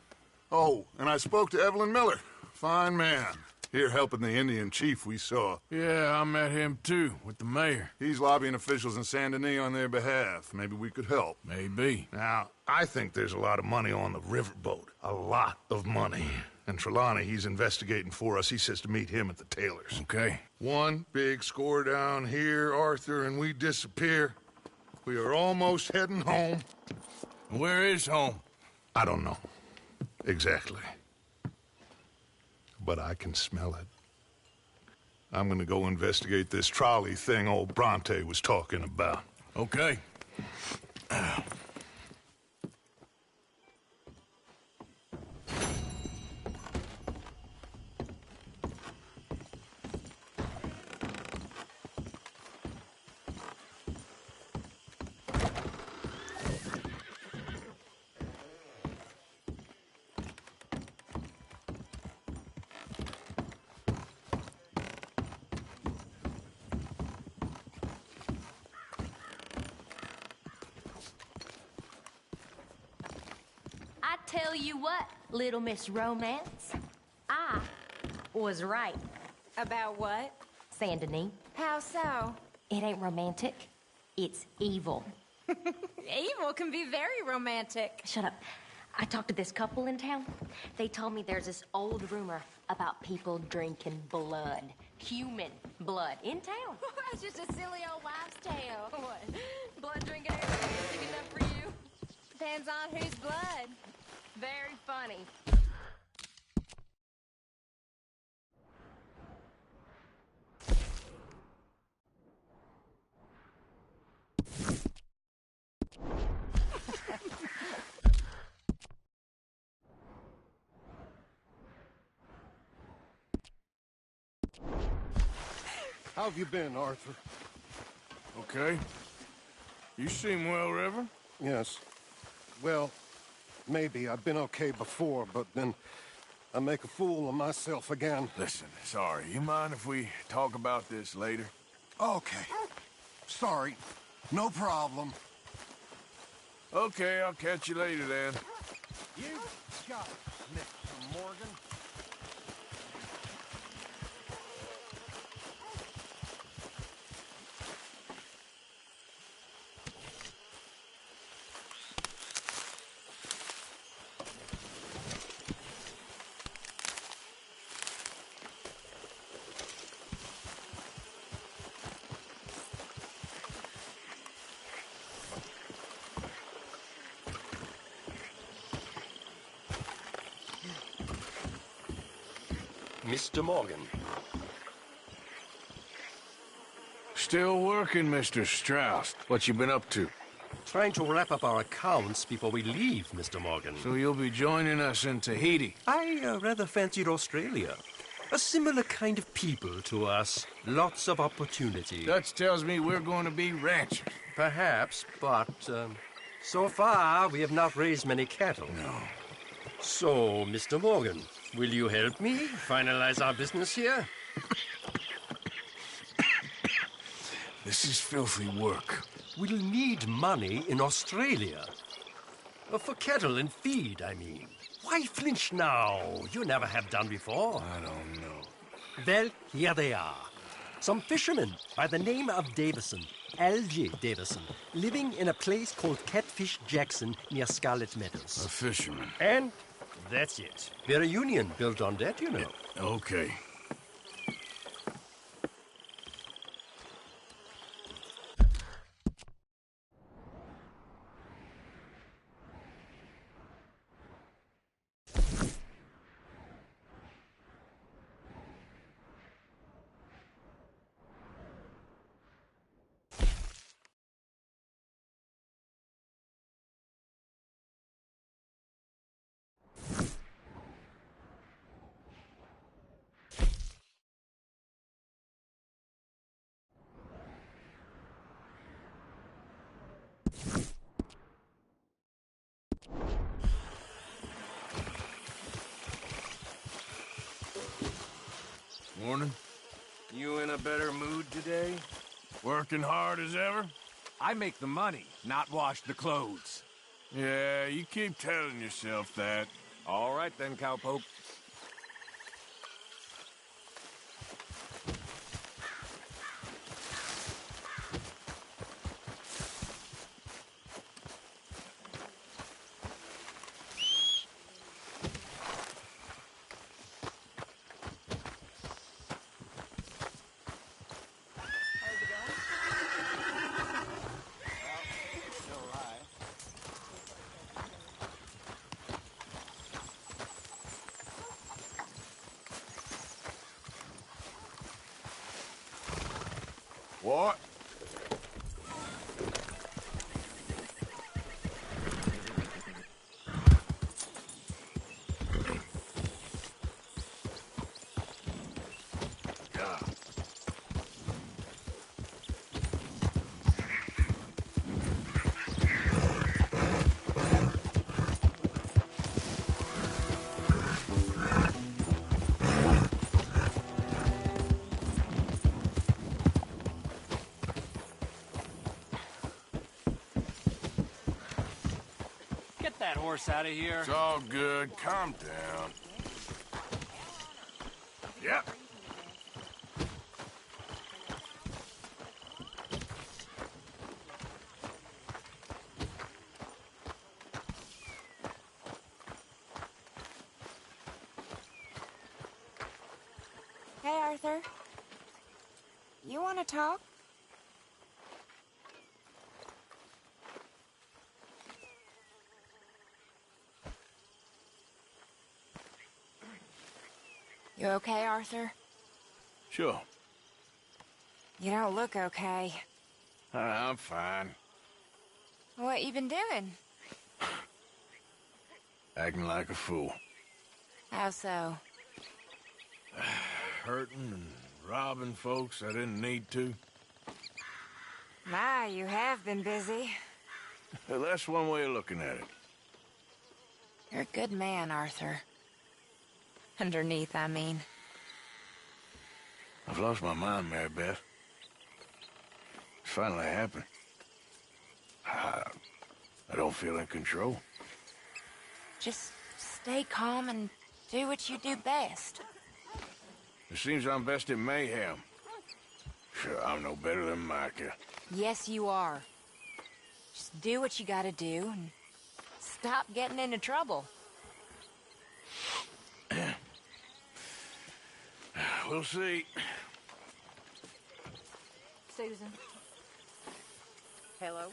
Speaker 21: Oh, and I spoke to Evelyn Miller. Fine man. Here helping the Indian chief we saw.
Speaker 1: Yeah, I met him too, with the mayor.
Speaker 21: He's lobbying officials in Saint Denis on their behalf. Maybe we could help.
Speaker 1: Maybe.
Speaker 21: Now, I think there's a lot of money on the riverboat. A lot of money. And Trelawney, he's investigating for us. He says to meet him at the Taylor's.
Speaker 1: Okay.
Speaker 21: One big score down here, Arthur, and we disappear. We are almost heading home.
Speaker 1: Where is home?
Speaker 21: I don't know. Exactly. But I can smell it. I'm gonna go investigate this trolley thing old Bronte was talking about.
Speaker 1: Okay.
Speaker 6: I tell you what, Little Miss Romance, I was right.
Speaker 14: About what?
Speaker 6: Saint Denis.
Speaker 14: How so?
Speaker 6: It ain't romantic. It's evil.
Speaker 14: Evil can be very romantic.
Speaker 6: Shut up. I talked to this couple in town. They told me there's this old rumor about people drinking blood. Human blood. In town.
Speaker 14: It's just a silly old wives' tale. What? Blood drinking ain't romantic enough for you? Depends on whose blood.
Speaker 6: Very funny.
Speaker 8: How have you been, Arthur?
Speaker 1: Okay. You seem well, Reverend.
Speaker 8: Yes. Well, maybe. I've been okay before, but then I make a fool of myself again.
Speaker 1: Listen, sorry. You mind if we talk about this later?
Speaker 8: Okay. Sorry. No problem.
Speaker 1: Okay, I'll catch you later then.
Speaker 8: You got it, Mr. Morgan.
Speaker 15: Mr. Morgan.
Speaker 1: Still working, Mr. Strauss. What you been up to?
Speaker 15: Trying to wrap up our accounts before we leave, Mr. Morgan.
Speaker 1: So you'll be joining us in Tahiti?
Speaker 15: I rather fancied Australia. A similar kind of people to us. Lots of opportunity.
Speaker 1: Dutch tells me we're going to be ranchers.
Speaker 15: Perhaps, but so far we have not raised many cattle.
Speaker 1: No.
Speaker 15: So, Mr. Morgan, will you help me finalize our business here?
Speaker 21: This is filthy work.
Speaker 15: We'll need money in Australia. For cattle and feed, I mean. Why flinch now? You never have done before.
Speaker 21: I don't know.
Speaker 15: Well, here they are. Some fishermen by the name of Davison, L.J. Davison, living in a place called Catfish Jackson near Scarlet Meadows.
Speaker 21: A fisherman.
Speaker 15: And that's it. We're a union built on that, you know.
Speaker 21: Okay. Morning.
Speaker 3: You in a better mood today?
Speaker 1: Working hard as ever?
Speaker 3: I make the money, not wash the clothes.
Speaker 1: Yeah, you keep telling yourself that.
Speaker 3: All right then, cowpoke.
Speaker 1: What?
Speaker 16: Get that horse out of here.
Speaker 1: It's all good. Calm down. Yep.
Speaker 11: Hey, Arthur. You want to talk? You okay, Arthur?
Speaker 1: Sure.
Speaker 11: You don't look okay.
Speaker 1: I'm fine.
Speaker 11: What you been doing?
Speaker 1: Acting like a fool.
Speaker 11: How so?
Speaker 1: Hurting and robbing folks I didn't need to.
Speaker 11: My, you have been busy.
Speaker 1: Well, that's one way of looking at it.
Speaker 11: You're a good man, Arthur. Underneath, I mean.
Speaker 1: I've lost my mind, Mary Beth. It's finally happened. I don't feel in control.
Speaker 11: Just stay calm and do what you do best.
Speaker 1: It seems I'm best in mayhem. Sure, I'm no better than Micah.
Speaker 11: Yes, you are. Just do what you gotta do and stop getting into trouble.
Speaker 1: We'll see.
Speaker 11: Susan. Hello?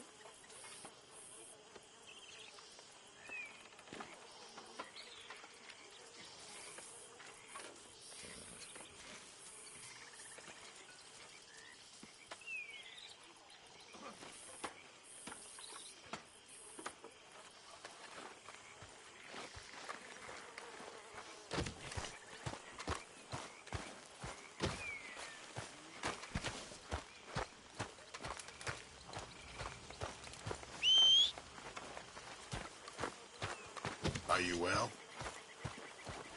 Speaker 21: Are you well?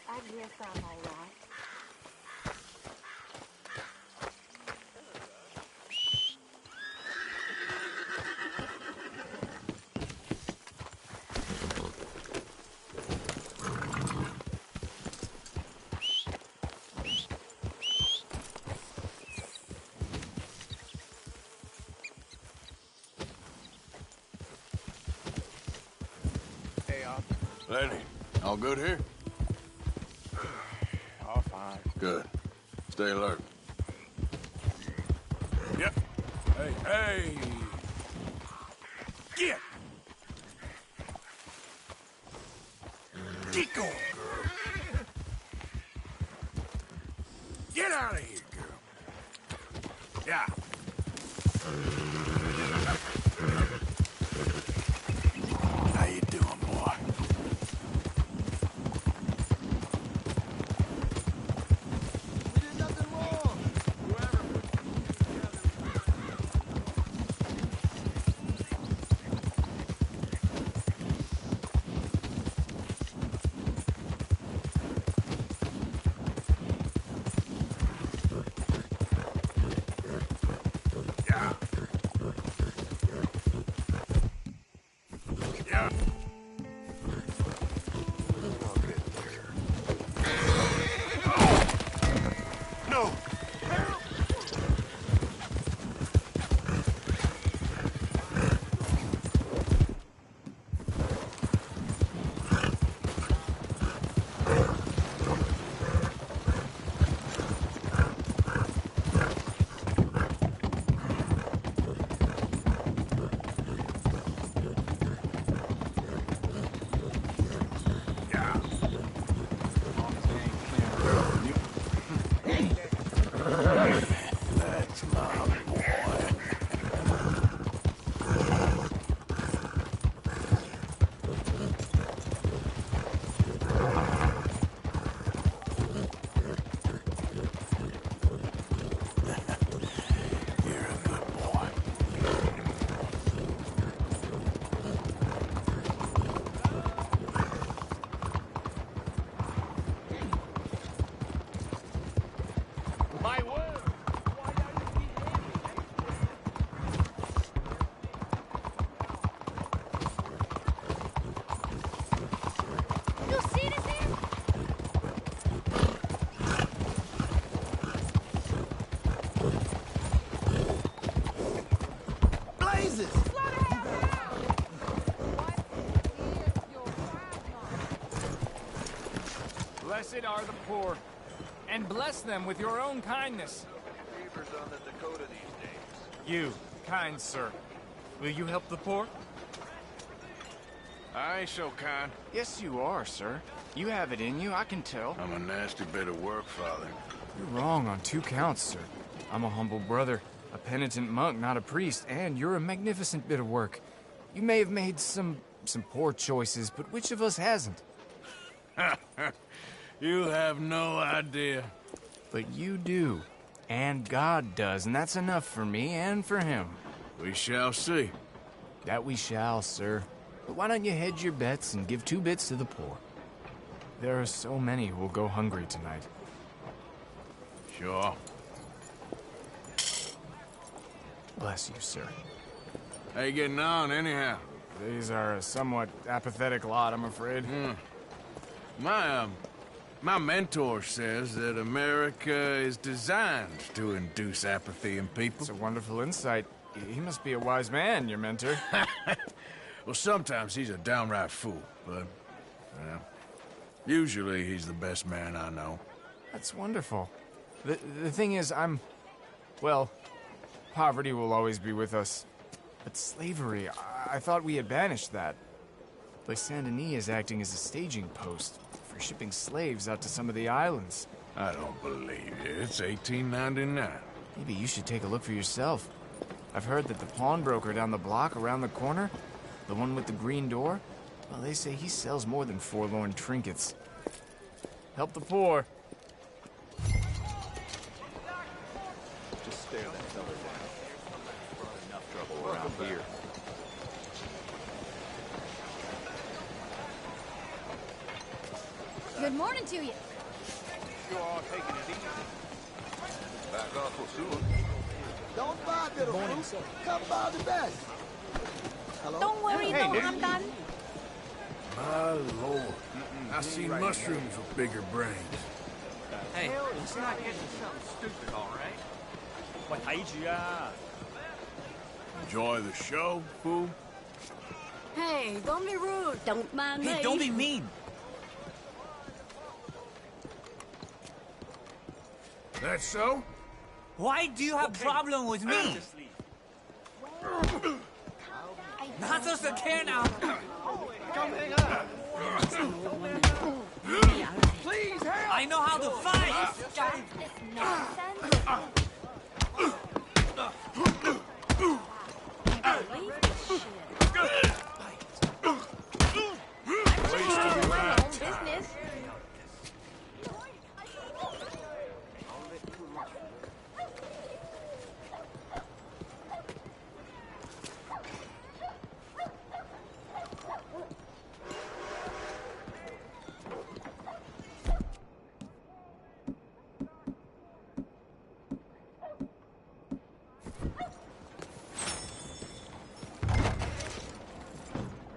Speaker 11: I guess I'm all right.
Speaker 1: Lady, all good here?
Speaker 16: All fine.
Speaker 1: Good. Stay alert. Yep. Hey, hey! Get! Get going, girl. Get out of here, girl. Yeah. How you doing, boy? Yeah.
Speaker 5: No!
Speaker 1: That's my boy. You're a good boy.
Speaker 16: My word!
Speaker 14: You see this here?
Speaker 13: Blazes!
Speaker 7: Blessed are the poor, and bless them with your own kindness.
Speaker 23: Fevers on the Dakota these days.
Speaker 7: You, kind sir, will you help the poor?
Speaker 1: I ain't so kind.
Speaker 16: Yes, you are, sir. You have it in you, I can tell.
Speaker 1: I'm a nasty bit of work, Father.
Speaker 7: You're wrong on 2 counts, sir. I'm a humble brother, a penitent monk, not a priest, and you're a magnificent bit of work. You may have made some poor choices, but which of us hasn't?
Speaker 1: You have no idea.
Speaker 7: But you do. And God does, and that's enough for me and for him.
Speaker 1: We shall see.
Speaker 7: That we shall, sir. But why don't you hedge your bets and give 2 bits to the poor? There are so many who will go hungry tonight.
Speaker 1: Sure.
Speaker 7: Bless you, sir.
Speaker 1: How you getting on, anyhow?
Speaker 7: These are a somewhat apathetic lot, I'm afraid.
Speaker 1: My mentor says that America is designed to induce apathy in people.
Speaker 7: It's a wonderful insight. He must be a wise man, your mentor.
Speaker 1: Well, sometimes he's a downright fool, but, well, usually he's the best man I know.
Speaker 7: That's wonderful. The thing is, well, poverty will always be with us. But slavery, I thought we had banished that. But Saint Denis is acting as a staging post for shipping slaves out to some of the islands.
Speaker 1: I don't believe it. It's 1899.
Speaker 7: Maybe you should take a look for yourself. I've heard that the pawnbroker down the block around the corner, the one with the green door, well, they say he sells more than forlorn trinkets. Help the poor.
Speaker 23: Just stare that fella down. Brought enough trouble around here.
Speaker 14: Good morning to you.
Speaker 23: You're all taking it easy. Back off will soon.
Speaker 13: Don't buy, little fool. Come buy the best. Hello?
Speaker 14: Don't worry,
Speaker 1: Hey,
Speaker 14: no,
Speaker 1: Nick.
Speaker 14: I'm done.
Speaker 1: My lord. I seen mushrooms with bigger brains.
Speaker 12: Hey, let's not get into something stupid, all right?
Speaker 1: 我睇住啊. Enjoy the show, fool.
Speaker 14: Hey, don't be rude. Don't mind me.
Speaker 10: Hey, don't be mean.
Speaker 1: That so?
Speaker 10: Why do you have problem with me? Not supposed to care now.
Speaker 12: Please help!
Speaker 10: I know how to fight.
Speaker 6: Stop this nonsense. Leave this shit. I'm my own business.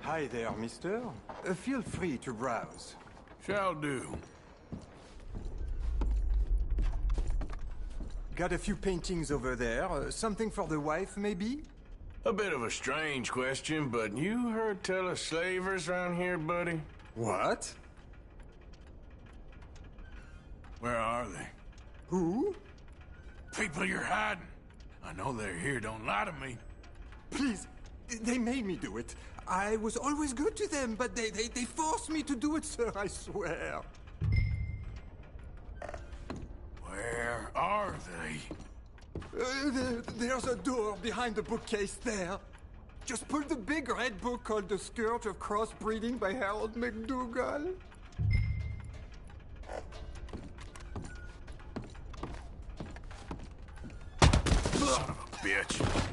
Speaker 18: Hi there, mister. Feel free to browse.
Speaker 1: Shall do.
Speaker 18: Got a few paintings over there. Something for the wife, maybe?
Speaker 1: A bit of a strange question, but you heard tell of slavers around here, buddy?
Speaker 18: What?
Speaker 1: Where are they?
Speaker 18: Who?
Speaker 1: People you're hiding. I know they're here, don't lie to me.
Speaker 18: Please, they made me do it. I was always good to them, but they forced me to do it, sir, I swear.
Speaker 1: Where are they?
Speaker 18: There's a door behind the bookcase there. Just pull the big red book called The Scourge of Crossbreeding by Harold McDougall.
Speaker 1: Son of a bitch.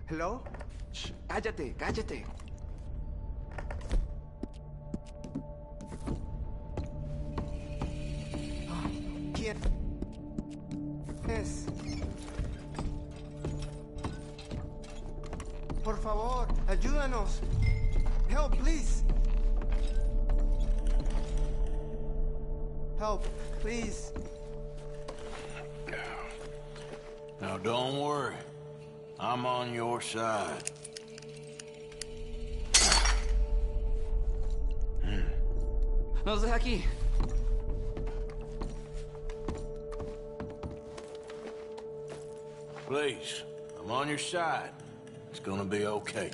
Speaker 18: Hello? Shh, cállate, cállate. ¿Quién es? Por favor, ayúdanos. Help, please. Help, please.
Speaker 1: Now don't worry. I'm on your side.
Speaker 22: Nos deja aquí.
Speaker 1: Please, I'm on your side. It's gonna be okay.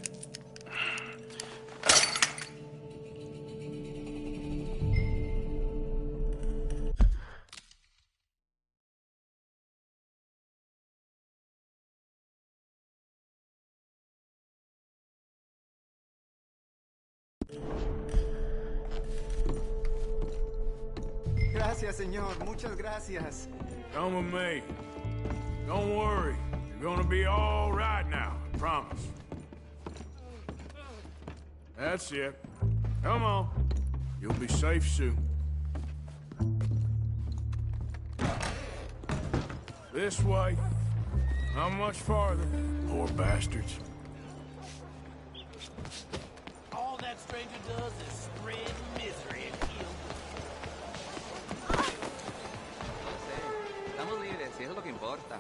Speaker 18: Gracias, señor. Muchas gracias.
Speaker 1: Come with me. Don't worry. You're gonna be all right now. I promise. That's it. Come on. You'll be safe soon. This way. Not much farther. Poor bastards.
Speaker 5: All that stranger does is spread misery and kill.
Speaker 22: Estamos libres, y eso es lo que importa.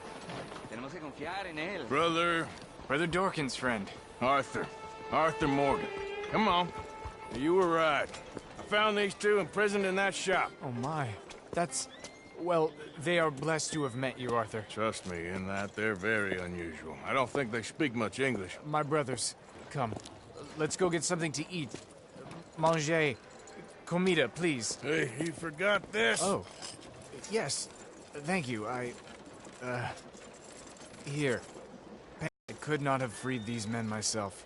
Speaker 22: Tenemos que confiar en él.
Speaker 1: Brother
Speaker 7: Dorkin's friend.
Speaker 1: Arthur Morgan. Come on. You were right. I found these two imprisoned in that shop.
Speaker 7: Oh my. That's... Well, they are blessed to have met you, Arthur.
Speaker 1: Trust me, in that they're very unusual. I don't think they speak much English.
Speaker 7: My brothers, come. Let's go get something to eat. Manger. Comida, please.
Speaker 1: Hey, you forgot this?
Speaker 7: Oh. Yes. Thank you. Here. I could not have freed these men myself.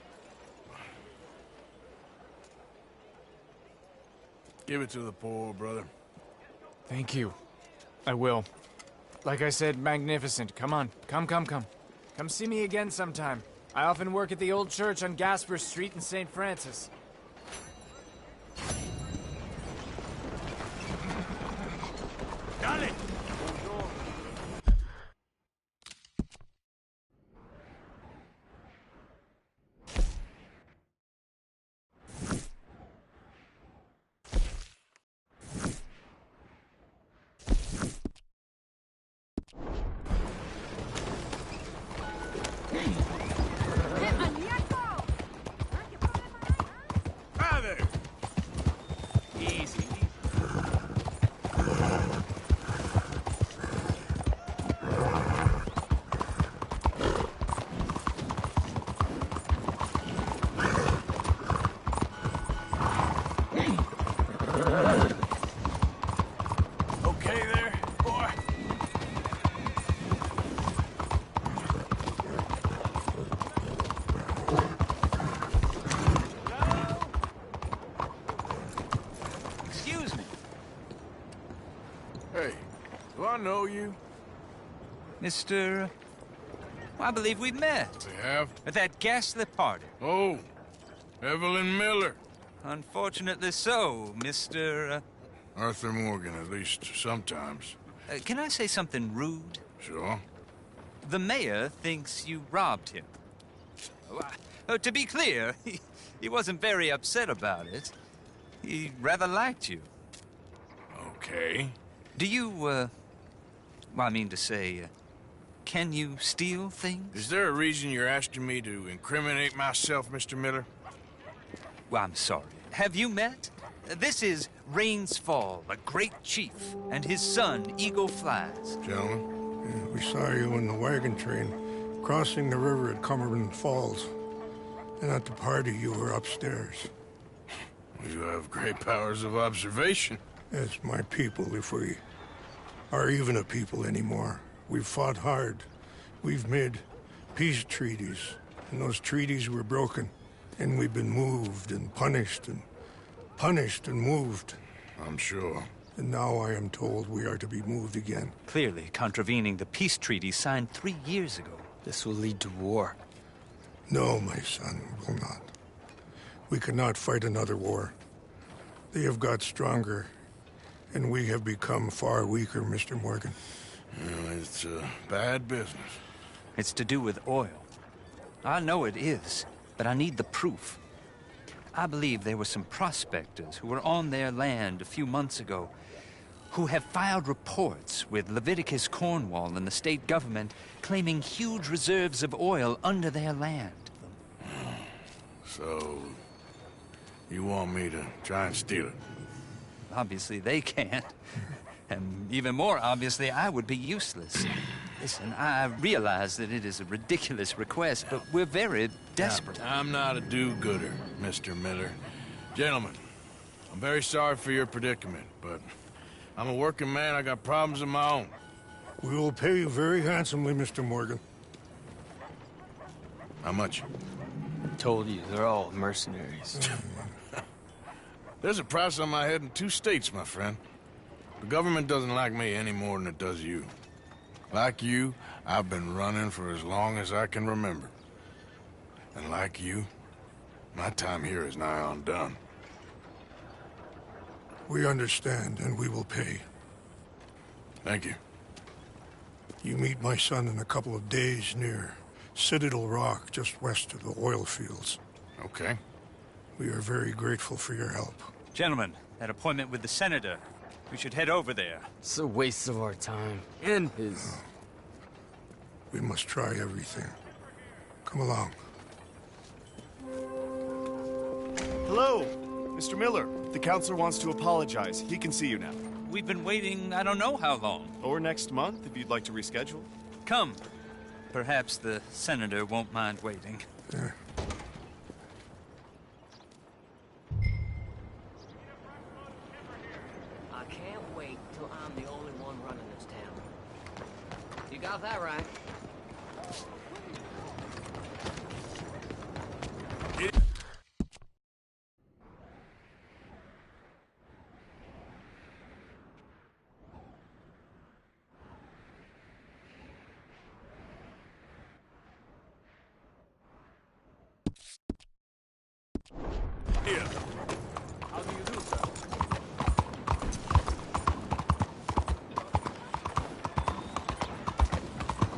Speaker 1: Give it to the poor, brother.
Speaker 7: Thank you. I will. Like I said, magnificent. Come on. Come. Come see me again sometime. I often work at the old church on Gasper Street in St. Francis.
Speaker 1: Dale! I know you?
Speaker 23: Mr. I believe we met.
Speaker 1: We have?
Speaker 23: At that ghastly party.
Speaker 1: Oh, Evelyn Miller.
Speaker 23: Unfortunately so, Mr.
Speaker 1: Arthur Morgan, at least sometimes.
Speaker 23: Can I say something rude?
Speaker 1: Sure.
Speaker 23: The mayor thinks you robbed him. To be clear, he wasn't very upset about it. He rather liked you.
Speaker 1: Okay.
Speaker 23: Do you, well, I mean to say, can you steal things?
Speaker 1: Is there a reason you're asking me to incriminate myself, Mr. Miller?
Speaker 23: Well, I'm sorry. Have you met? This is Rains Fall, a great chief, and his son, Eagle Flies.
Speaker 1: Gentlemen?
Speaker 8: Yeah, we saw you in the wagon train, crossing the river at Cumberland Falls. And at the party, you were upstairs.
Speaker 1: You have great powers of observation.
Speaker 8: It's my people, if we are even a people anymore. We've fought hard. We've made peace treaties, and those treaties were broken. And we've been moved and punished and punished and moved.
Speaker 1: I'm sure.
Speaker 8: And now I am told we are to be moved again.
Speaker 23: Clearly contravening the peace treaty signed 3 years ago.
Speaker 10: This will lead to war.
Speaker 8: No, my son, will not. We cannot fight another war. They have got stronger, and we have become far weaker, Mr. Morgan.
Speaker 1: Well, it's a bad business.
Speaker 23: It's to do with oil. I know it is, but I need the proof. I believe there were some prospectors who were on their land a few months ago who have filed reports with Leviticus Cornwall and the state government claiming huge reserves of oil under their land.
Speaker 1: So, you want me to try and steal it?
Speaker 23: Obviously they can't. And even more obviously, I would be useless. Listen, I realize that it is a ridiculous request, but we're very desperate.
Speaker 1: Now, I'm not a do-gooder, Mr. Miller. Gentlemen, I'm very sorry for your predicament, but I'm a working man. I got problems of my own.
Speaker 8: We will pay you very handsomely, Mr. Morgan.
Speaker 1: How much?
Speaker 10: Told you, they're all mercenaries.
Speaker 1: There's a price on my head in 2 states, my friend. The government doesn't like me any more than it does you. Like you, I've been running for as long as I can remember. And like you, my time here is nigh undone.
Speaker 8: We understand, and we will pay.
Speaker 1: Thank you.
Speaker 8: You meet my son in a couple of days near Citadel Rock, just west of the oil fields.
Speaker 1: Okay.
Speaker 8: We are very grateful for your help.
Speaker 23: Gentlemen, that appointment with the senator. We should head over there.
Speaker 10: It's a waste of our time. And his.
Speaker 8: We must try everything. Come along.
Speaker 4: Hello, Mr. Miller. The counselor wants to apologize. He can see you now.
Speaker 23: We've been waiting I don't know how long.
Speaker 4: Or next month, if you'd like to reschedule.
Speaker 23: Come. Perhaps the senator won't mind waiting.
Speaker 8: Yeah.
Speaker 2: I can't wait till I'm the only one running this town. You got that right.
Speaker 1: Here.
Speaker 2: How do you do, sir?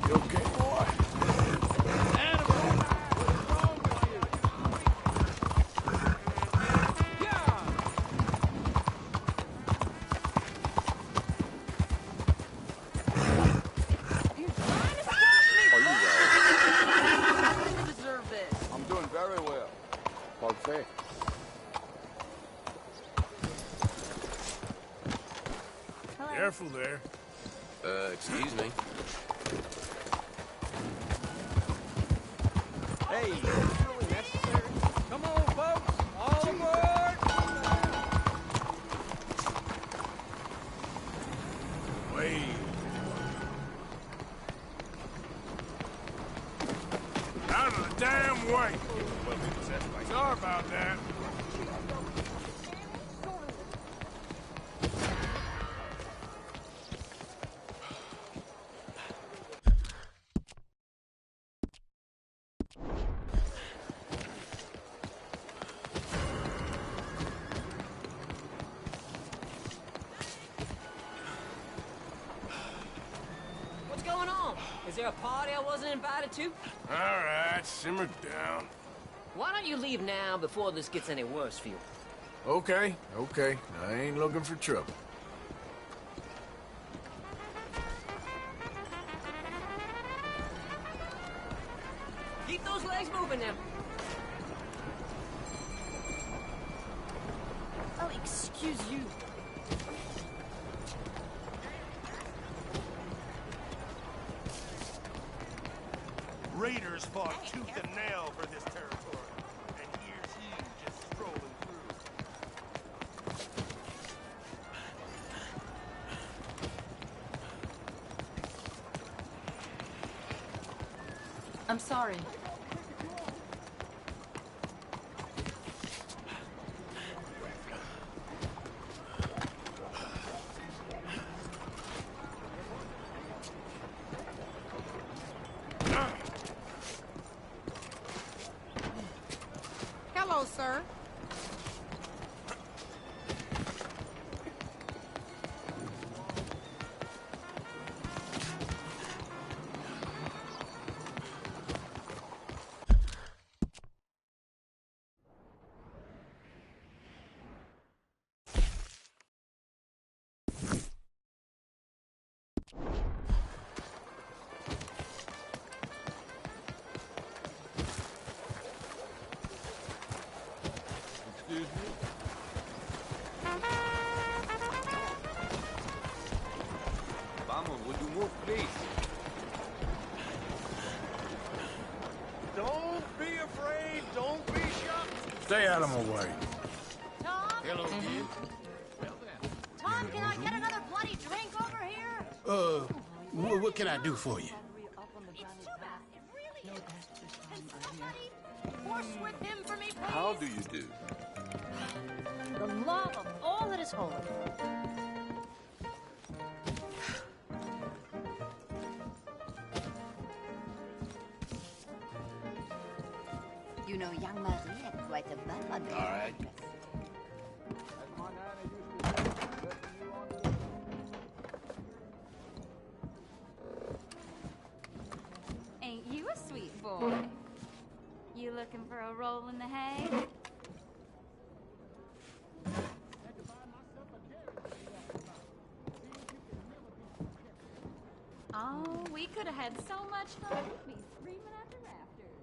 Speaker 1: You okay, boy?
Speaker 19: I'm doing very well. Parfait.
Speaker 1: Careful there.
Speaker 19: Excuse me.
Speaker 2: Hey, is this really necessary? Come on, folks! All aboard!
Speaker 1: Wait. Out of the damn way! Sorry about that.
Speaker 2: a party I wasn't invited to?
Speaker 1: All right, simmer down.
Speaker 2: Why don't you leave now before this gets any worse for you?
Speaker 1: Okay. I ain't looking for trouble.
Speaker 2: Keep those legs moving now.
Speaker 14: Oh, excuse you.
Speaker 5: Raiders fought tooth and nail for this territory, and here's you just strolling through.
Speaker 14: I'm sorry.
Speaker 9: Hello, sir.
Speaker 21: Excuse me?
Speaker 19: Vamos, would you move, please?
Speaker 5: Don't be afraid, don't be shocked.
Speaker 1: Stay out of my way.
Speaker 14: Tom?
Speaker 5: Hello, kid.
Speaker 14: Tom, can I get another bloody drink over here?
Speaker 5: What can I do for you?
Speaker 14: It's too bad. It really is. Can somebody horse with him for me, please?
Speaker 19: How do you do?
Speaker 14: The love of all that is holy.
Speaker 17: You know, young Marie had quite a bum on her.
Speaker 5: All right.
Speaker 20: Ain't you a sweet boy? You looking for a roll in the hay? Oh, we could have had so much fun. We'd be screaming at the rafters.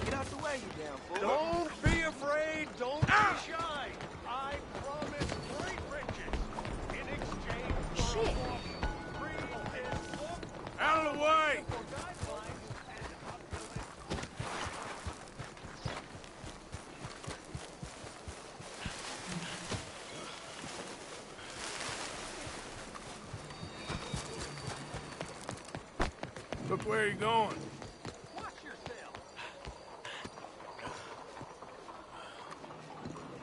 Speaker 5: Get out the way, you damn fool. Don't be afraid, don't be shy. I promise great riches in exchange for
Speaker 14: Shit.
Speaker 5: free and
Speaker 1: Out of the way! Look where you're going.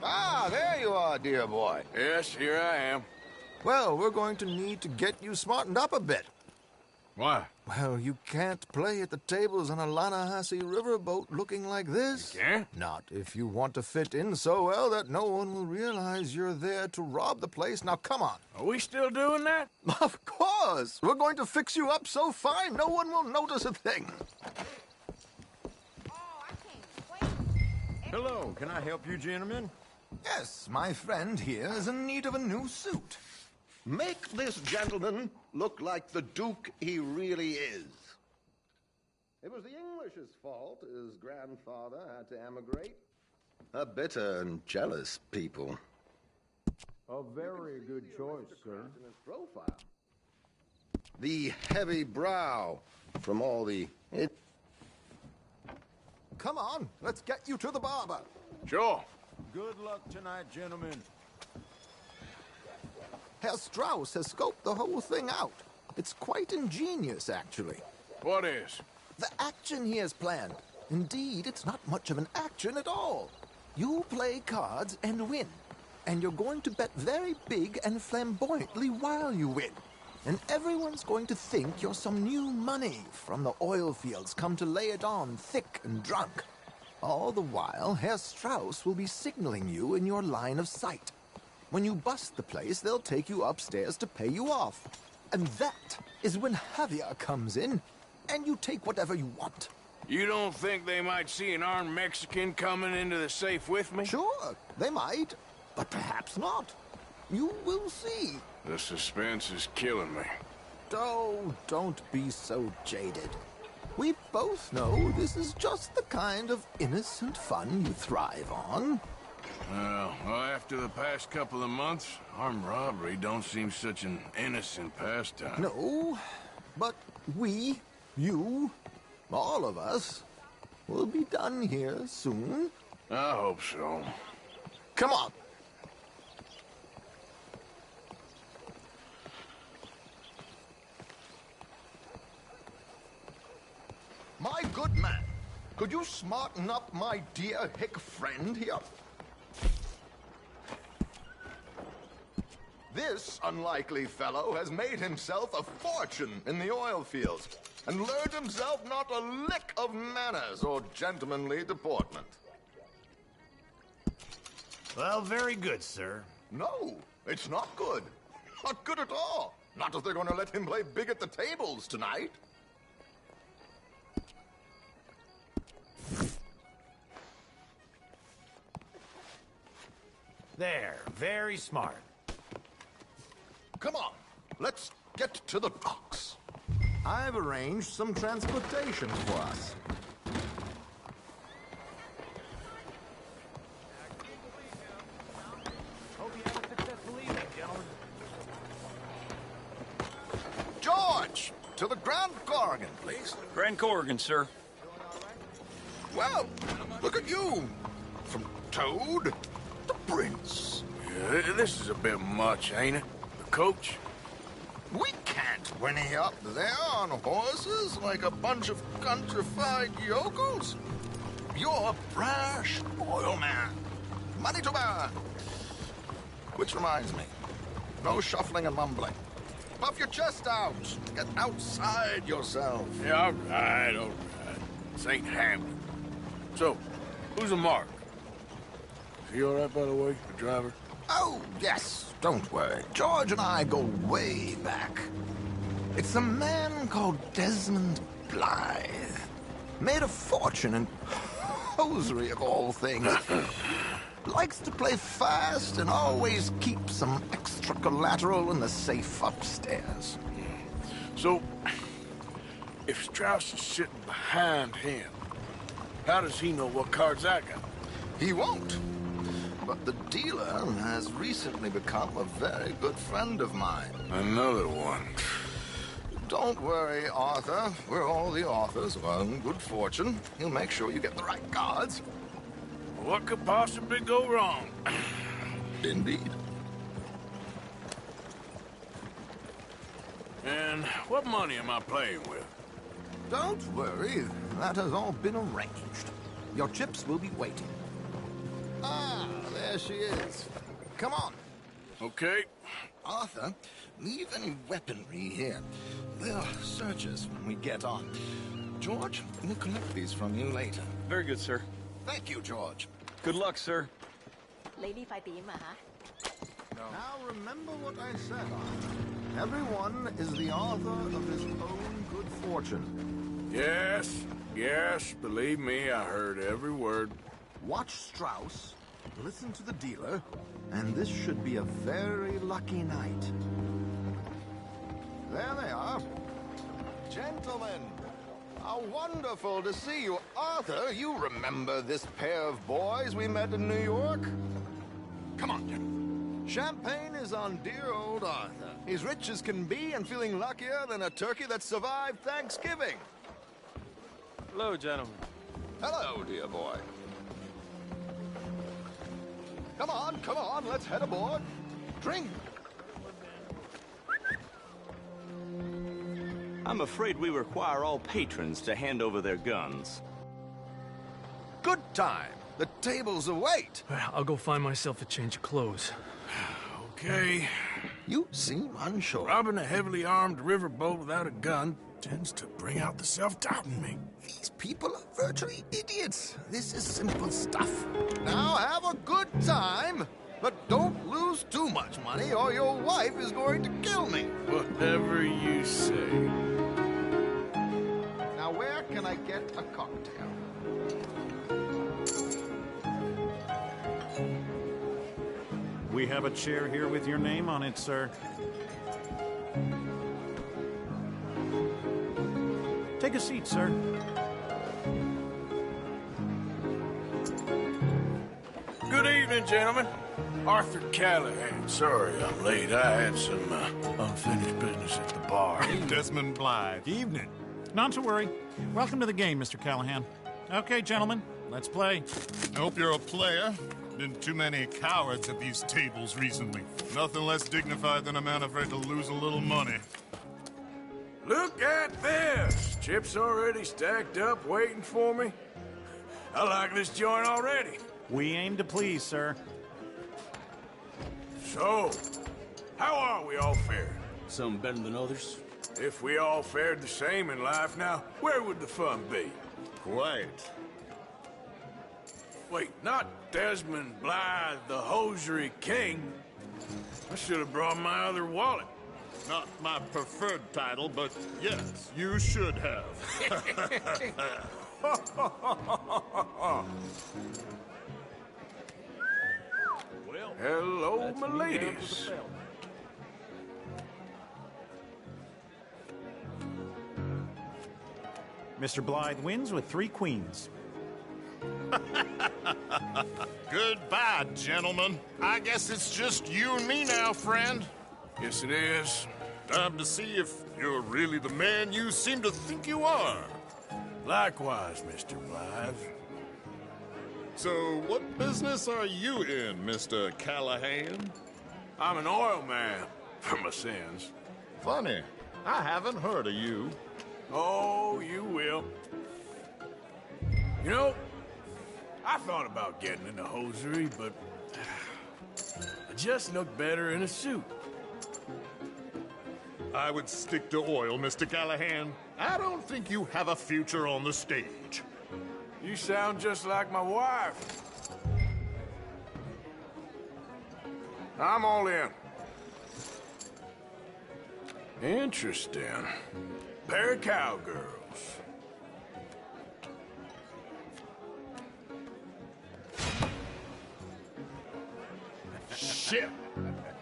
Speaker 24: Ah, there you are, dear boy.
Speaker 1: Yes, here I am.
Speaker 24: Well, we're going to need to get you smartened up a bit.
Speaker 1: Why?
Speaker 3: Well, you can't play at the tables on a Lanahassee riverboat looking like this.
Speaker 1: You can't?
Speaker 3: Not if you want to fit in so well that no one will realize you're there to rob the place. Now, come on.
Speaker 1: Are we still doing that?
Speaker 3: Of course. We're going to fix you up so fine no one will notice a thing.
Speaker 9: Hello, can I help you, gentlemen?
Speaker 3: Yes, my friend here is in need of a new suit.
Speaker 24: Make this gentleman look like the Duke he really is. It was the English's fault his grandfather had to emigrate. A bitter and jealous people.
Speaker 9: A very good choice, sir.
Speaker 24: In his profile. The heavy brow from all the...
Speaker 3: Come on, let's get you to the barber.
Speaker 1: Sure.
Speaker 9: Good luck tonight, gentlemen.
Speaker 3: Herr Strauss has scoped the whole thing out. It's quite ingenious, actually.
Speaker 1: What is?
Speaker 3: The action he has planned. Indeed, it's not much of an action at all. You play cards and win. And you're going to bet very big and flamboyantly while you win. And everyone's going to think you're some new money from the oil fields come to lay it on thick and drunk. All the while, Herr Strauss will be signaling you in your line of sight. When you bust the place, they'll take you upstairs to pay you off. And that is when Javier comes in, and you take whatever you want.
Speaker 1: You don't think they might see an armed Mexican coming into the safe with me?
Speaker 3: Sure, they might, but perhaps not. You will see.
Speaker 1: The suspense is killing me.
Speaker 3: Oh, don't be so jaded. We both know this is just the kind of innocent fun you thrive on.
Speaker 1: Well, after the past couple of months, armed robbery don't seem such an innocent pastime.
Speaker 3: No, but we, you, all of us, will be done here soon.
Speaker 1: I hope so.
Speaker 3: Come on. My good man, could you smarten up my dear hick friend here? This unlikely fellow has made himself a fortune in the oil fields and learned himself not a lick of manners or gentlemanly deportment.
Speaker 9: Well, very good, sir.
Speaker 3: No, it's not good. Not good at all. Not if they're going to let him play big at the tables tonight.
Speaker 9: There, very smart.
Speaker 3: Come on, let's get to the docks. I've arranged some transportation for us.
Speaker 9: Hope you have a successful evening, gentlemen.
Speaker 3: George, to the Grand Corrigan, please.
Speaker 23: Grand Corrigan, sir.
Speaker 3: Well, look at you. From Toad to Prince.
Speaker 1: Yeah, this is a bit much, ain't it? The coach?
Speaker 3: We can't whinny up there on horses like a bunch of countrified yokels. You're a brash oil man. Money to burn. Which reminds me, no shuffling and mumbling. Puff your chest out. Get outside yourself.
Speaker 1: Yeah, all right. This ain't Hamlet. So, who's a mark? Is he all right, by the way, the driver?
Speaker 3: Oh, yes. Don't worry. George and I go way back. It's a man called Desmond Blythe. Made a fortune in hosiery of all things. Likes to play fast and always keep some extra collateral in the safe upstairs.
Speaker 1: So, if Strauss is sitting behind him, how does he know what cards I got?
Speaker 3: He won't. But the dealer has recently become a very good friend of mine.
Speaker 1: Another one.
Speaker 3: Don't worry, Arthur. We're all the authors of our own good fortune. He'll make sure you get the right cards.
Speaker 1: What could possibly go wrong?
Speaker 3: Indeed.
Speaker 1: And what money am I playing with?
Speaker 3: Don't worry. That has all been arranged. Your chips will be waiting. Ah, there she is. Come on.
Speaker 1: Okay.
Speaker 24: Arthur, leave any weaponry here. They'll search us when we get on. George, we'll collect these from you later.
Speaker 11: Very good, sir.
Speaker 24: Thank you, George.
Speaker 11: Good luck, sir.
Speaker 6: Lady phải tím mà hả?
Speaker 24: Now remember what I said, Arthur. Everyone is the author of his own good fortune.
Speaker 1: Yes, believe me, I heard every word.
Speaker 24: Watch Strauss, listen to the dealer, and this should be a very lucky night. There they are. Gentlemen, how wonderful to see you. Arthur, you remember this pair of boys we met in New York? Come on, gentlemen. Champagne is on dear old Arthur. He's rich as can be and feeling luckier than a turkey that survived Thanksgiving.
Speaker 11: Hello, gentlemen.
Speaker 24: Hello, dear boy. Come on, let's head aboard. Drink.
Speaker 13: I'm afraid we require all patrons to hand over their guns.
Speaker 24: Good time. The tables await.
Speaker 2: I'll go find myself a change of clothes.
Speaker 1: Okay.
Speaker 24: You seem unsure.
Speaker 1: Robbing a heavily armed riverboat without a gun tends to bring out the self-doubt in me.
Speaker 24: These people are virtually idiots. This is simple stuff. Now have a good time, but don't lose too much money or your wife is going to kill me.
Speaker 1: Whatever you say.
Speaker 24: Now where can I get a cocktail?
Speaker 15: We have a chair here with your name on it, sir. Take a seat, sir.
Speaker 1: Good evening, gentlemen. Arthur Callahan. Sorry I'm late. I had some unfinished business at the bar.
Speaker 15: Desmond Blythe. Evening. Not to worry. Welcome to the game, Mr. Callahan. Okay, gentlemen, let's play.
Speaker 21: I hope you're a player. Been too many cowards at these tables recently. Nothing less dignified than a man afraid to lose a little money.
Speaker 1: Look at this! Chips already stacked up, waiting for me. I like this joint already.
Speaker 15: We aim to please, sir.
Speaker 1: So, how are we all fared?
Speaker 10: Some better than others.
Speaker 1: If we all fared the same in life now, where would the fun be?
Speaker 21: Quite.
Speaker 1: Wait, not Desmond Blythe, the hosiery king. I should have brought my other wallet.
Speaker 21: Not my preferred title, but yes, you should have.
Speaker 1: Well, hello, my ladies.
Speaker 15: Mr. Blythe wins with 3 queens.
Speaker 21: Goodbye, gentlemen. I guess it's just you and me now, friend.
Speaker 1: Yes, it is.
Speaker 21: Time to see if you're really the man you seem to think you are.
Speaker 1: Likewise, Mr. Blythe.
Speaker 21: So, what business are you in, Mr. Callahan?
Speaker 1: I'm an oil man, for my sins.
Speaker 21: Funny, I haven't heard of you.
Speaker 1: Oh, you will. You know, I thought about getting into hosiery, but I just look better in a suit.
Speaker 21: I would stick to oil, Mr. Callahan. I don't think you have a future on the stage.
Speaker 1: You sound just like my wife. I'm all in. Interesting. Pair of cowgirls. Shit.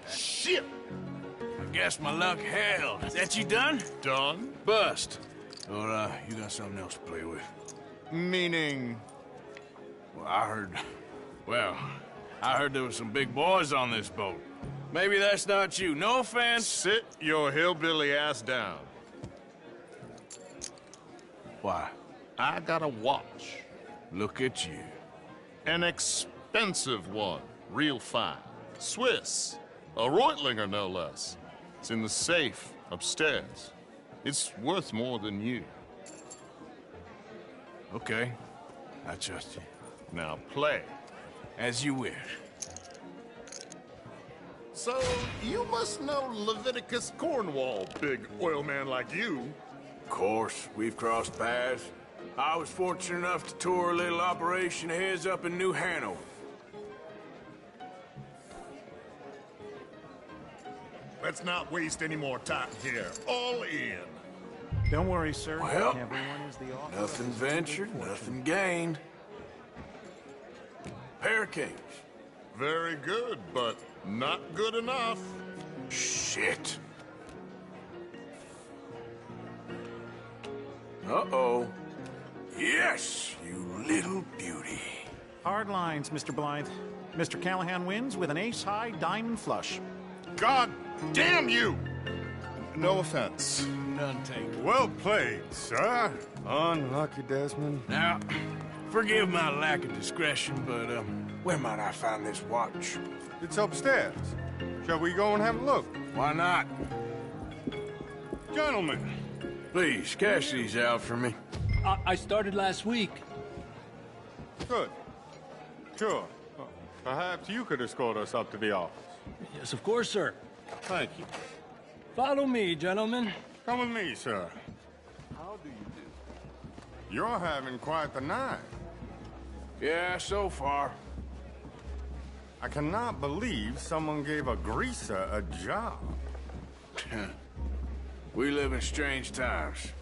Speaker 1: Shit. I guess my luck held. That you done?
Speaker 21: Done?
Speaker 1: Bust. Or, you got something else to play with?
Speaker 21: Meaning?
Speaker 1: Well, I heard there was some big boys on this boat. Maybe that's not you. No offense.
Speaker 21: Sit your hillbilly ass down.
Speaker 1: Why?
Speaker 21: I got a watch.
Speaker 1: Look at you.
Speaker 21: An expensive one. Real fine. Swiss. A Reutlinger, no less. It's in the safe upstairs. It's worth more than you.
Speaker 1: Okay. I trust you.
Speaker 21: Now play.
Speaker 1: As you wish.
Speaker 21: So, you must know Leviticus Cornwall, big oil man like you.
Speaker 1: Of course, we've crossed paths. I was fortunate enough to tour a little operation of his up in New Hanover.
Speaker 21: Let's not waste any more time here. All in.
Speaker 15: Don't worry, sir.
Speaker 1: Well,
Speaker 15: Everyone is the author
Speaker 1: nothing
Speaker 15: of his
Speaker 1: ventured,
Speaker 15: fortune.
Speaker 1: nothing gained. Barricades.
Speaker 21: Very good, but not good enough.
Speaker 1: Shit. Uh-oh. Yes, you little beauty.
Speaker 15: Hard lines, Mr. Blythe. Mr. Callahan wins with an ace-high diamond flush.
Speaker 21: God damn you! No offense.
Speaker 1: None taken.
Speaker 21: Well played, sir.
Speaker 10: Unlucky, Desmond.
Speaker 1: Now, forgive my lack of discretion, but, where might I find this watch?
Speaker 12: It's upstairs. Shall we go and have a look?
Speaker 1: Why not?
Speaker 21: Gentlemen.
Speaker 1: Please, cash these out for me.
Speaker 2: I started last week.
Speaker 12: Good. Sure. Perhaps you could escort us up to the office.
Speaker 2: Yes, of course, sir.
Speaker 12: Thank you.
Speaker 2: Follow me, gentlemen.
Speaker 12: Come with me, sir.
Speaker 19: How do you do?
Speaker 12: You're having quite the night.
Speaker 1: Yeah, so far.
Speaker 12: I cannot believe someone gave a greaser a job.
Speaker 1: We live in strange times.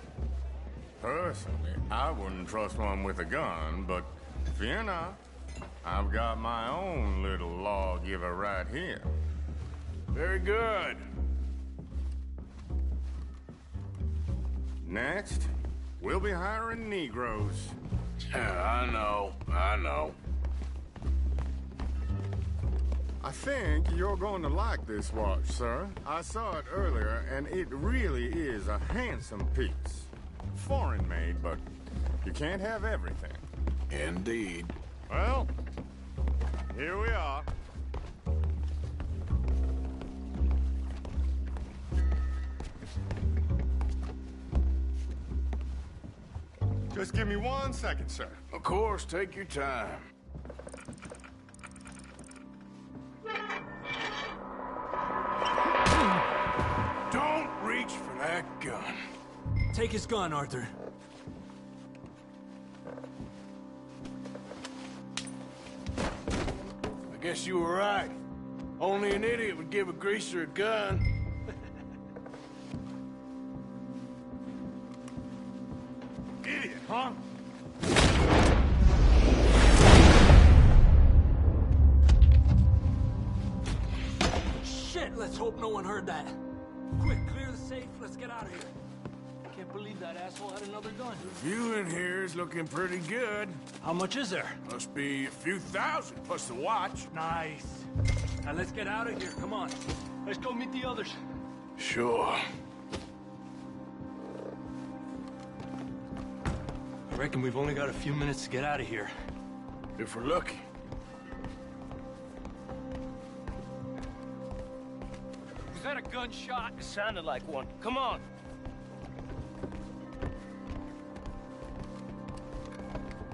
Speaker 12: Personally, I wouldn't trust one with a gun, but fear not. I've got my own little lawgiver right here.
Speaker 1: Very good.
Speaker 12: Next, we'll be hiring Negroes.
Speaker 1: I know.
Speaker 12: I think you're going to like this watch, sir. I saw it earlier, and it really is a handsome piece. Foreign made, but you can't have everything.
Speaker 1: Indeed.
Speaker 12: Well, here we are. Just give me 1 second, sir.
Speaker 1: Of course, take your time. Don't reach for that gun.
Speaker 2: Take his gun, Arthur.
Speaker 1: I guess you were right. Only an idiot would give a greaser a gun. Idiot, huh?
Speaker 2: Shit, let's hope no one heard that. Quick, clear the safe, let's get out of here. Can't believe that asshole had another gun.
Speaker 1: The view in here is looking pretty good.
Speaker 2: How much is there?
Speaker 1: Must be a few thousand, plus the watch.
Speaker 2: Nice. Now let's get out of here, come on. Let's go meet the others.
Speaker 1: Sure.
Speaker 2: I reckon we've only got a few minutes to get out of here.
Speaker 1: If we're lucky.
Speaker 2: Was that a gunshot? It sounded like one. Come on.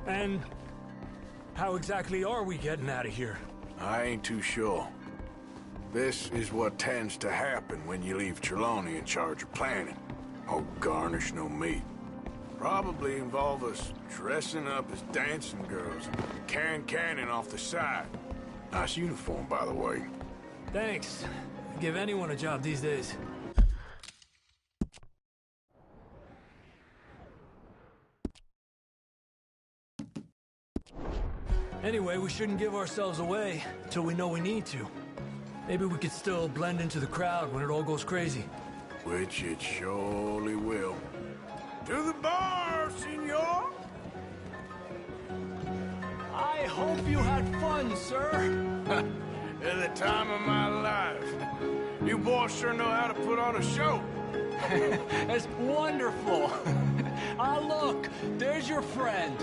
Speaker 2: And how exactly are we getting out of here?
Speaker 1: I ain't too sure. This is what tends to happen when you leave Trelawney in charge of planning. Oh, garnish no meat. Probably involve us dressing up as dancing girls and cannon off the side. Nice uniform, by the way.
Speaker 2: Thanks. Give anyone a job these days. Anyway, we shouldn't give ourselves away until we know we need to. Maybe we could still blend into the crowd when it all goes crazy.
Speaker 1: Which it surely will. To the bar, senor!
Speaker 2: I hope you had fun, sir.
Speaker 1: At the time of my life. You boys sure know how to put on a show.
Speaker 2: That's wonderful. Ah, look, there's your friend.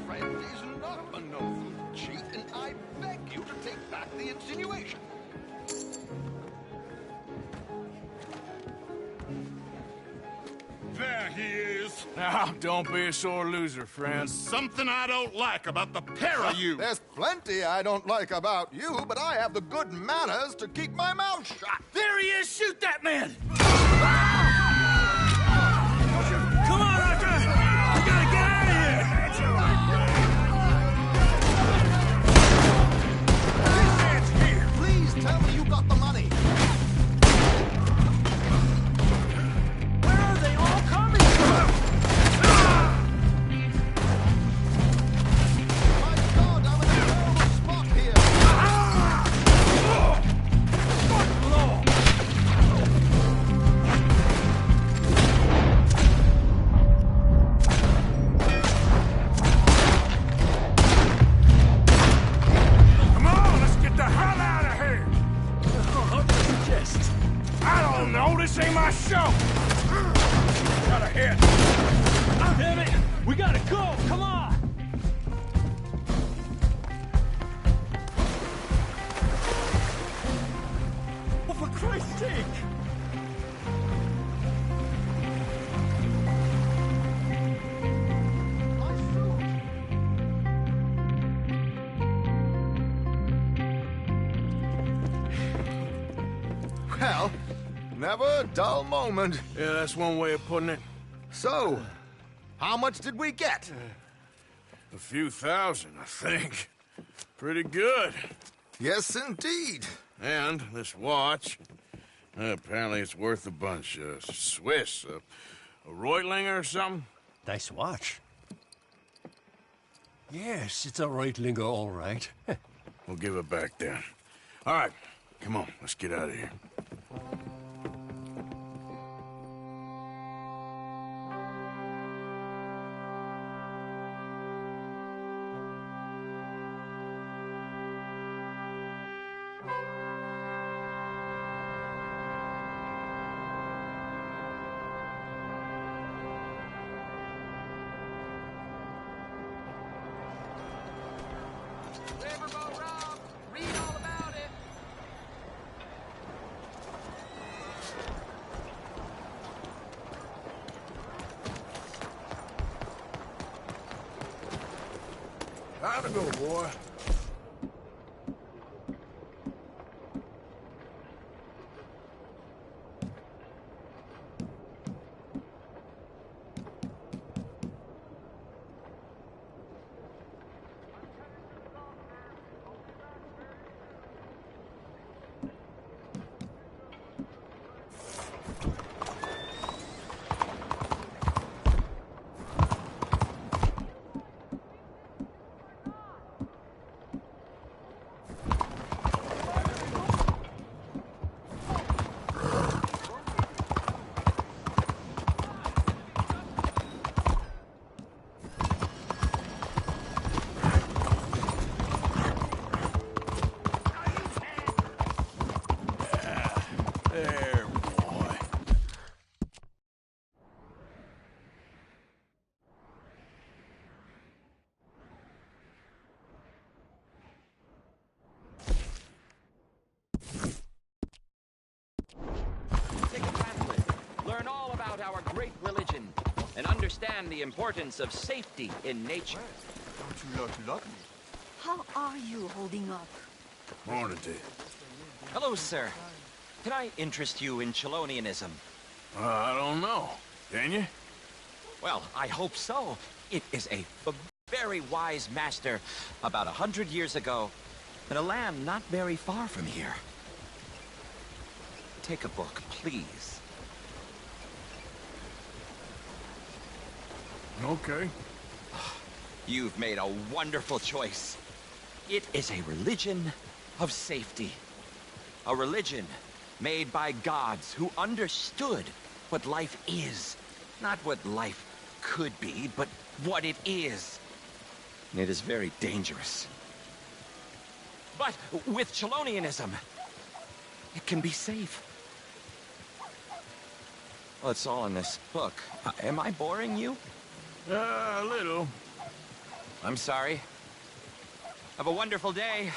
Speaker 21: Friend is not a noble cheat, and I beg you to take back the insinuation. There he is.
Speaker 1: Now, don't be a sore loser, friend.
Speaker 21: There's something I don't like about the pair of you.
Speaker 3: There's plenty I don't like about you, but I have the good manners to keep my mouth shut.
Speaker 5: There he is! Shoot that man! Come on, Arthur! We gotta get out of here!
Speaker 3: This man's here! Please tell me you got the money.
Speaker 5: Where are they all coming from?
Speaker 3: My God, I'm in a terrible spot here.
Speaker 21: Come on, let's get the hell out of here.
Speaker 5: How'd you suggest?
Speaker 21: I don't know. This ain't my show. Got a hit.
Speaker 5: Damn it! We gotta go! Come on! Oh, for Christ's sake!
Speaker 3: Well, never a dull moment.
Speaker 1: Yeah, that's one way of putting it.
Speaker 3: So, how much did we get?
Speaker 1: A few thousand, I think. Pretty good.
Speaker 3: Yes, indeed.
Speaker 1: And this watch, apparently it's worth a bunch. Swiss, a Reutlinger or something?
Speaker 7: Nice watch. Yes, it's a Reutlinger, all right.
Speaker 1: We'll give it back then. All right, come on, let's get out of here.
Speaker 5: Riverboat Rob! Read all about it!
Speaker 1: Time to go, boy. There, boy.
Speaker 16: Take a pamphlet, learn all about our great religion, and understand the importance of safety in nature.
Speaker 5: Don't you lucky?
Speaker 17: How are you holding up?
Speaker 1: Morning, Dave.
Speaker 16: Hello, sir. Can I interest you in Chelonianism?
Speaker 1: I don't know. Can you?
Speaker 16: Well, I hope so. It is a very wise master about 100 years ago in a land not very far from here. Take a book, please.
Speaker 1: Okay.
Speaker 16: You've made a wonderful choice. It is a religion of safety. A religion made by gods who understood what life is. Not what life could be, but what it is. And it is very dangerous. But with Chelonianism, it can be safe. Well, it's all in this book. Am I boring you?
Speaker 1: A little.
Speaker 16: I'm sorry. Have a wonderful day.